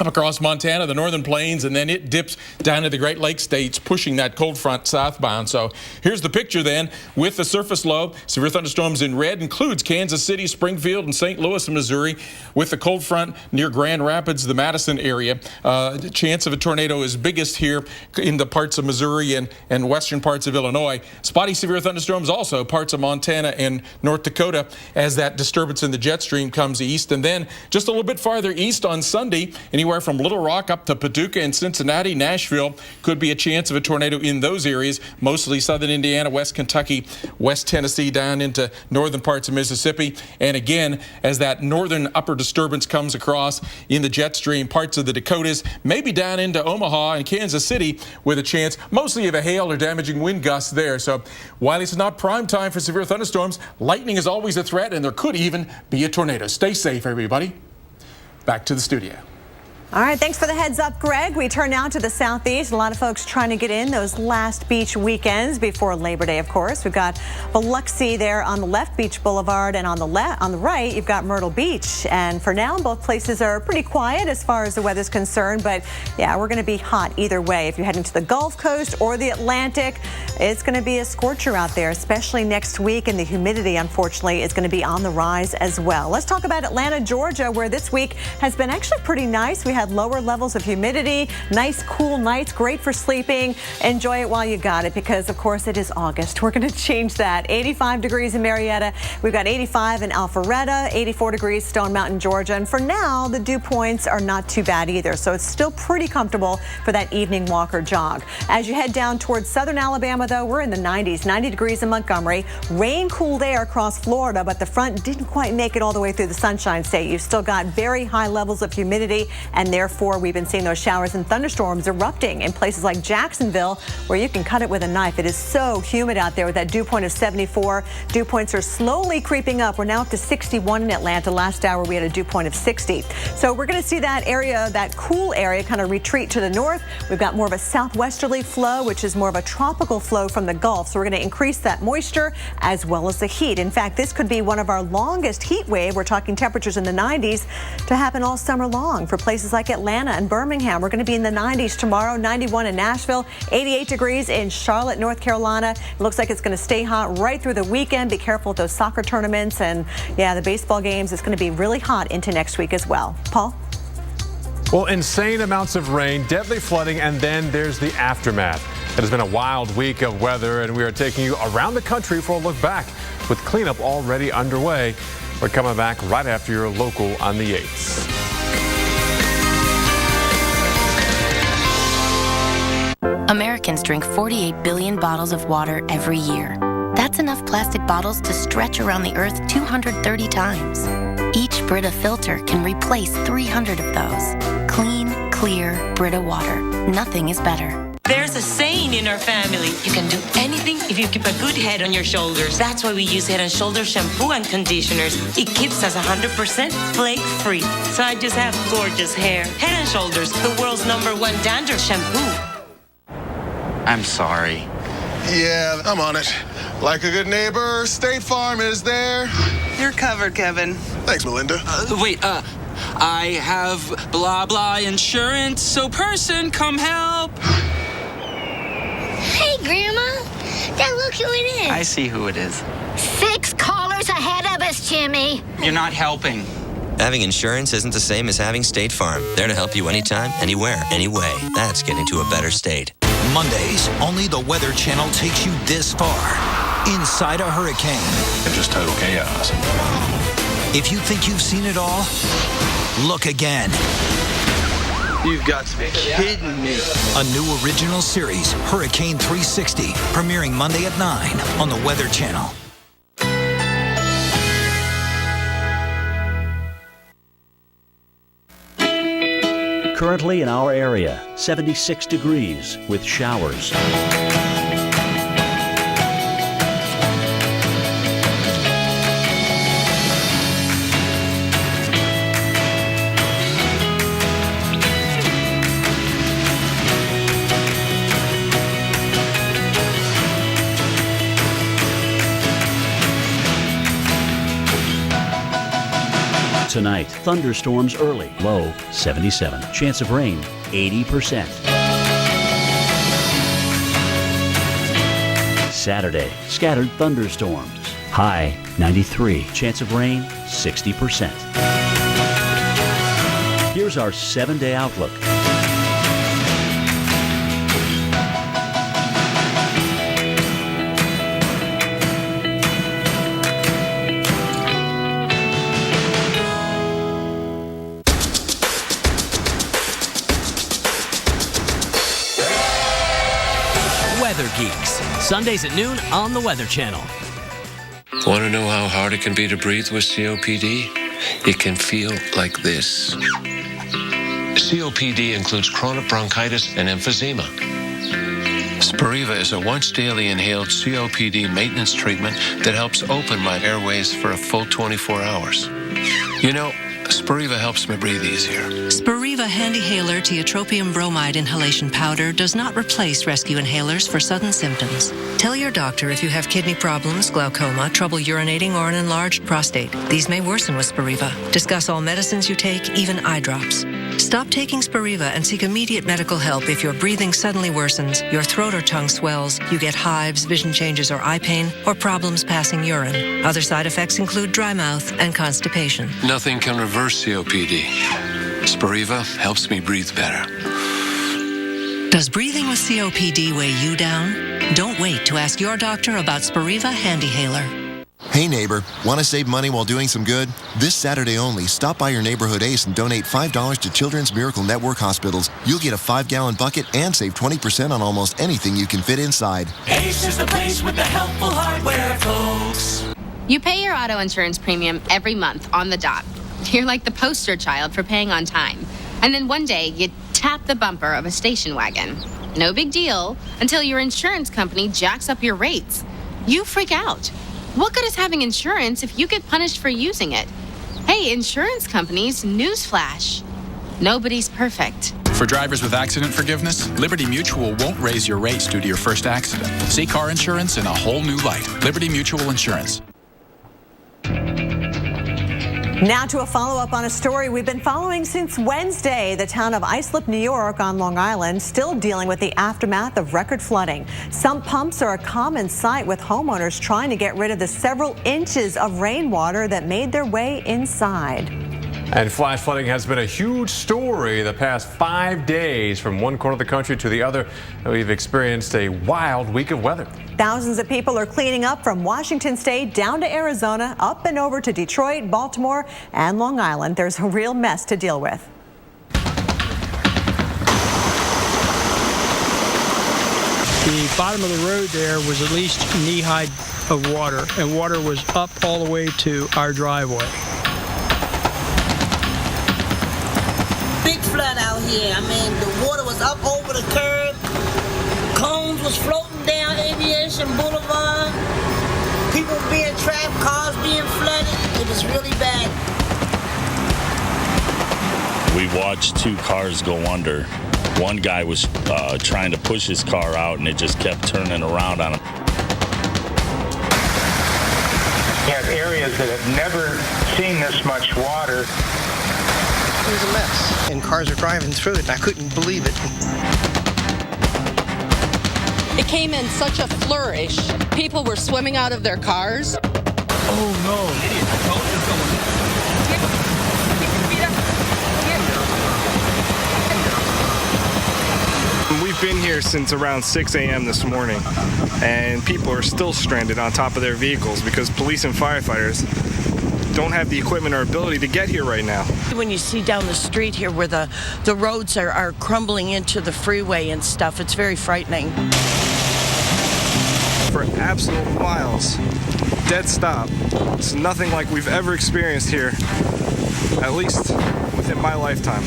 up across Montana, the northern plains, and then it dips down to the Great Lakes states, pushing that cold front southbound. So here's the picture then with the surface low. Severe thunderstorms in red includes Kansas City, Springfield, and St. Louis, Missouri, with the cold front near Grand Rapids, the Madison area. The chance of a tornado is biggest here in the parts of Missouri and western parts of Illinois. Spotty severe thunderstorms also parts of Montana and North Dakota as that disturbance in the jet stream comes east. And then just a little bit farther east on Sunday, anywhere from Little Rock up to Paducah and Cincinnati, Nashville, could be a chance of a tornado in those areas, mostly southern Indiana, West Kentucky, West Tennessee, down into northern parts of Mississippi. And again, as that northern upper disturbance comes across in the jet stream, parts of the Dakotas, maybe down into Omaha and Kansas City, with a chance mostly of a hail or damaging wind gusts there. So while it's not prime time for severe thunderstorms, lightning is always a threat, and there could even be a tornado. Stay safe, everybody. Back to the studio. All right, thanks for the heads up, Greg. We turn now to the southeast. A lot of folks trying to get in those last beach weekends before Labor Day, of course. We've got Biloxi there on the left, Beach Boulevard, and on the right, you've got Myrtle Beach. And for now, both places are pretty quiet as far as the weather's concerned. But yeah, we're going to be hot either way. If you're heading to the Gulf Coast or the Atlantic, it's going to be a scorcher out there, especially next week. And the humidity, unfortunately, is going to be on the rise as well. Let's talk about Atlanta, Georgia, where this week has been actually pretty nice. We had lower levels of humidity, nice cool nights, great for sleeping. Enjoy it while you got it, because of course it is August. We're going to change that. 85 degrees in Marietta. We've got 85 in Alpharetta, 84 degrees Stone Mountain, Georgia. And for now, the dew points are not too bad either. So it's still pretty comfortable for that evening walk or jog. As you head down towards southern Alabama, though, we're in the 90s, 90 degrees in Montgomery. Rain cooled air across Florida, but the front didn't quite make it all the way through the Sunshine State. You've still got very high levels of humidity, and therefore we've been seeing those showers and thunderstorms erupting in places like Jacksonville, where you can cut it with a knife. It is so humid out there with that dew point of 74. Dew points are slowly creeping up. We're now up to 61 in Atlanta. Last hour we had a dew point of 60. So we're going to see that area, that cool area, kind of retreat to the north. We've got more of a southwesterly flow, which is more of a tropical flow from the Gulf. So we're going to increase that moisture as well as the heat. In fact, this could be one of our longest heat wave. We're talking temperatures in the 90s to happen all summer long for places like Atlanta and Birmingham. We're going to be in the 90s tomorrow, 91 in Nashville, 88 degrees in Charlotte, North Carolina. It looks like it's going to stay hot right through the weekend. Be careful with those soccer tournaments and, yeah, the baseball games. It's going to be really hot into next week as well. Paul? Well, insane amounts of rain, deadly flooding, and then there's the aftermath. It has been a wild week of weather, and we are taking you around the country for a look back with cleanup already underway. We're coming back right after your local on the 8th. Americans drink 48 billion bottles of water every year. That's enough plastic bottles to stretch around the earth 230 times. Each Brita filter can replace 300 of those. Clean, clear Brita water. Nothing is better. There's a saying in our family, you can do anything if you keep a good head on your shoulders. That's why we use Head & Shoulders shampoo and conditioners. It keeps us 100% flake-free. So I just have gorgeous hair. Head & Shoulders, the world's #1 dandruff shampoo. I'm sorry. Yeah, I'm on it. Like a good neighbor, State Farm is there. You're covered, Kevin. Thanks, Melinda. I have blah blah insurance, so person, come help. Hey, Grandma. Dad, look who it is. I see who it is. 6 callers ahead of us, Jimmy. You're not helping. Having insurance isn't the same as having State Farm. There to help you anytime, anywhere, anyway. That's getting to a better state. Mondays, only the Weather Channel takes you this far. Inside a hurricane. And just total chaos. If you think you've seen it all, look again. You've got to be kidding me. A new original series, Hurricane 360, premiering Monday at 9 on the Weather Channel. Currently in our area, 76 degrees with showers. tonight. Thunderstorms early. Low 77. Chance of rain 80%. Saturday, scattered thunderstorms. High 93. Chance of rain 60%. Here's our 7-day outlook. Weather Geeks, Sundays at noon on the Weather Channel. Want to know how hard it can be to breathe with COPD? It can feel like this. COPD includes chronic bronchitis and emphysema. Spiriva is a once-daily inhaled COPD maintenance treatment that helps open my airways for a full 24 hours. You know, Spiriva helps me breathe easier. Spiriva Handihaler Tiotropium Bromide Inhalation Powder does not replace rescue inhalers for sudden symptoms. Tell your doctor if you have kidney problems, glaucoma, trouble urinating, or an enlarged prostate. These may worsen with Spiriva. Discuss all medicines you take, even eye drops. Stop taking Spiriva and seek immediate medical help if your breathing suddenly worsens, your throat or tongue swells, you get hives, vision changes or eye pain, or problems passing urine. Other side effects include dry mouth and constipation. Nothing can reverse COPD. Spiriva helps me breathe better. Does breathing with COPD weigh you down? Don't wait to ask your doctor about Spiriva Handihaler. Hey neighbor, want to save money while doing some good? This Saturday only, stop by your neighborhood Ace and donate $5 to Children's Miracle Network hospitals. You'll get a 5-gallon bucket and save 20% on almost anything you can fit inside. Ace is the place with the helpful hardware, folks. You pay your auto insurance premium every month on the dot. You're like the poster child for paying on time. And then one day, you tap the bumper of a station wagon. No big deal until your insurance company jacks up your rates. You freak out. What good is having insurance if you get punished for using it? Hey, insurance companies, newsflash. Nobody's perfect. For drivers with accident forgiveness, Liberty Mutual won't raise your rates due to your first accident. See car insurance in a whole new light. Liberty Mutual Insurance. Now to a follow-up on a story we've been following since Wednesday. The town of Islip, New York on Long Island still dealing with the aftermath of record flooding. Sump pumps are a common sight with homeowners trying to get rid of the several inches of rainwater that made their way inside. And flash flooding has been a huge story the past 5 days. From one corner of the country to the other, we've experienced a wild week of weather. Thousands of people are cleaning up from Washington State down to Arizona, up and over to Detroit, Baltimore, and Long Island. There's a real mess to deal with. The bottom of the road there was at least knee-high of water, and water was up all the way to our driveway. Big flood out here. I mean, the water was up over the curb. Cones was floating down Aviation Boulevard. People being trapped, cars being flooded. It was really bad. We watched 2 cars go under. One guy was trying to push his car out, and it just kept turning around on him. You have areas that have never seen this much water. It was a mess, and cars are driving through it, and I couldn't believe it. It came in such a flourish. People were swimming out of their cars. Oh no. We've been here since around 6 a.m. this morning, and people are still stranded on top of their vehicles because police and firefighters don't have the equipment or ability to get here right now. When you see down the street here where the roads are crumbling into the freeway and stuff, it's very frightening. For absolute miles, dead stop. It's nothing like we've ever experienced here, at least within my lifetime.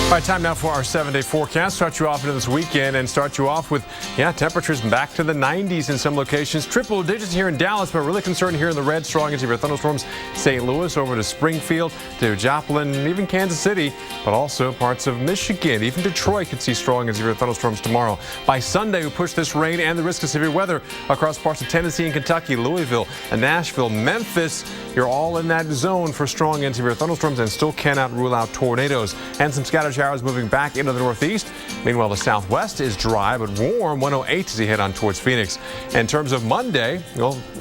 All right, time now for our 7-day forecast. Start you off into this weekend and start you off with, temperatures back to the 90s in some locations. Triple digits here in Dallas, but really concerned here in the red. Strong and severe thunderstorms. St. Louis over to Springfield, to Joplin, even Kansas City, but also parts of Michigan. Even Detroit could see strong and severe thunderstorms tomorrow. By Sunday, we push this rain and the risk of severe weather across parts of Tennessee and Kentucky, Louisville and Nashville, Memphis. You're all in that zone for strong and severe thunderstorms and still cannot rule out tornadoes. And some scattered showers moving back into the northeast. Meanwhile, the southwest is dry but warm, 108 as you head on towards Phoenix. In terms of Monday,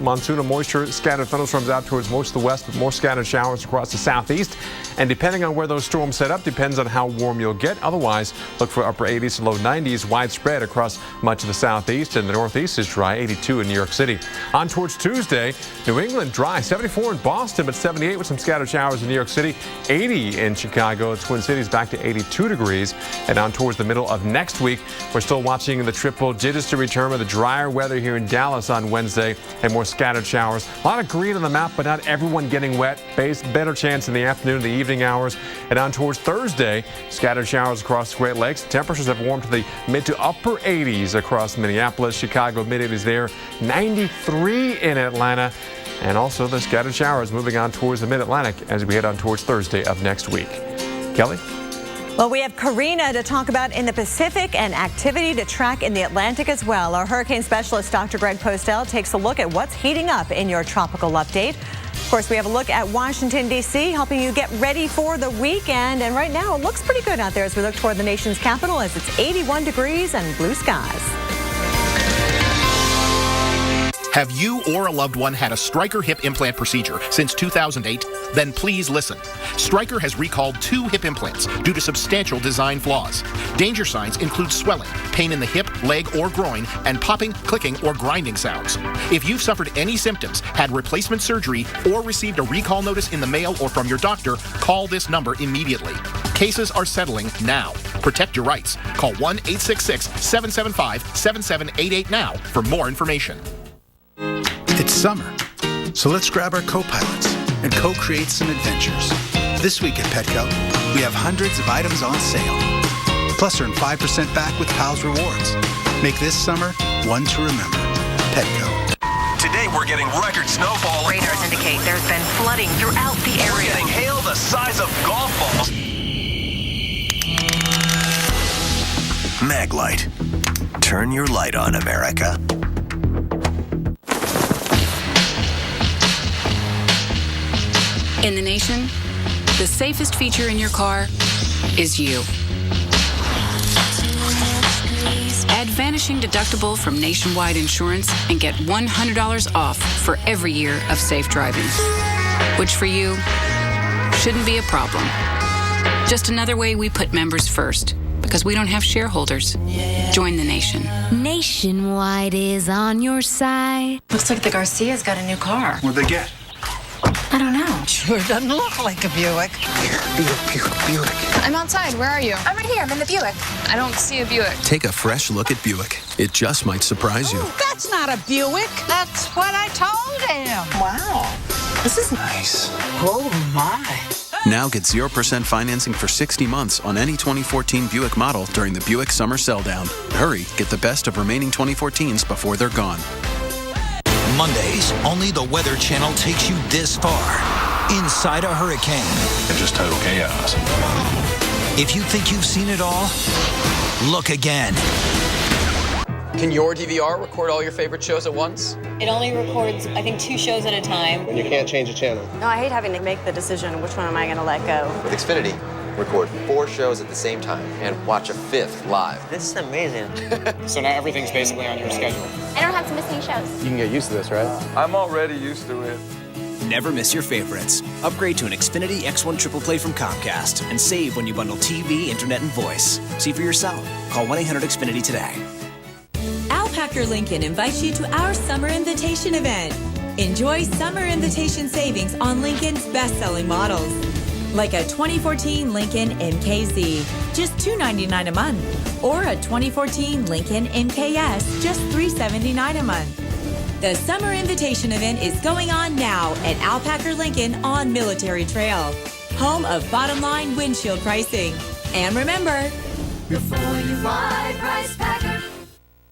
monsoon and moisture, scattered thunderstorms out towards most of the west, but more scattered showers across the southeast. And depending on where those storms set up, depends on how warm you'll get. Otherwise, look for upper 80s to low 90s widespread across much of the southeast, and the northeast is dry, 82 in New York City. On towards Tuesday, New England dry, 74 in Boston, but 78 with some scattered showers in New York City, 80 in Chicago, Twin Cities back to 82 degrees. And on towards the middle of next week, we're still watching the triple digits to return with the drier weather here in Dallas on Wednesday and more scattered showers. A lot of green on the map, but not everyone getting wet. Better chance in the afternoon, the evening hours. And on towards Thursday, scattered showers across the Great Lakes. Temperatures have warmed to the mid to upper 80s across Minneapolis, Chicago, mid-80s there, 93 in Atlanta. And also the scattered showers moving on towards the mid-Atlantic as we head on towards Thursday of next week. Kelly? Well, we have Karina to talk about in the Pacific and activity to track in the Atlantic as well. Our hurricane specialist, Dr. Greg Postel, takes a look at what's heating up in your tropical update. Of course, we have a look at Washington, D.C., helping you get ready for the weekend. And right now, it looks pretty good out there as we look toward the nation's capital as it's 81 degrees and blue skies. Have you or a loved one had a Stryker hip implant procedure since 2008? Then please listen. Stryker has recalled 2 hip implants due to substantial design flaws. Danger signs include swelling, pain in the hip, leg, or groin, and popping, clicking, or grinding sounds. If you've suffered any symptoms, had replacement surgery, or received a recall notice in the mail or from your doctor, call this number immediately. Cases are settling now. Protect your rights. Call 1-866-775-7788 now for more information. It's summer, so let's grab our co-pilots and co-create some adventures. This week at Petco, we have hundreds of items on sale. Plus, earn 5% back with Pals Rewards. Make this summer one to remember. Petco. Today, we're getting record snowfall. Radars indicate there's been flooding throughout the area. We're getting hail the size of golf balls. Maglite. Turn your light on, America. In the nation, the safest feature in your car is you. Add Vanishing Deductible from Nationwide Insurance and get $100 off for every year of safe driving. Which for you shouldn't be a problem. Just another way we put members first, because we don't have shareholders. Join the nation. Nationwide is on your side. Looks like the Garcias got a new car. What'd they get? I don't know. Sure doesn't look like a Buick. Buick. I'm outside. Where are you? I'm right here. I'm in the Buick. I don't see a Buick. Take a fresh look at Buick. It just might surprise you. That's not a Buick. That's what I told him. Wow. This is nice. Oh, my. Now get 0% financing for 60 months on any 2014 Buick model during the Buick Summer Sell Down. Hurry, get the best of remaining 2014s before they're gone. Mondays, only the Weather Channel takes you this far. Inside a hurricane. And just total chaos. If you think you've seen it all, look again. Can your DVR record all your favorite shows at once? It only records, I think, 2 shows at a time. And you can't change the channel. No, I hate having to make the decision, which one am I going to let go? With Xfinity, record 4 shows at the same time and watch a 5th live. This is amazing. So now everything's basically on your schedule. I don't have to miss any shows. You can get used to this, right? I'm already used to it. Never miss your favorites. Upgrade to an Xfinity X1 Triple Play from Comcast and save when you bundle TV, internet, and voice. See for yourself. Call 1-800-XFINITY today. Alpacker Lincoln invites you to our Summer Invitation event. Enjoy Summer Invitation savings on Lincoln's best-selling models. Like a 2014 Lincoln MKZ, just $299 a month. Or a 2014 Lincoln MKS, just $379 a month. The Summer Invitation event is going on now at Alpacker Lincoln on Military Trail, home of bottom line windshield pricing. And remember,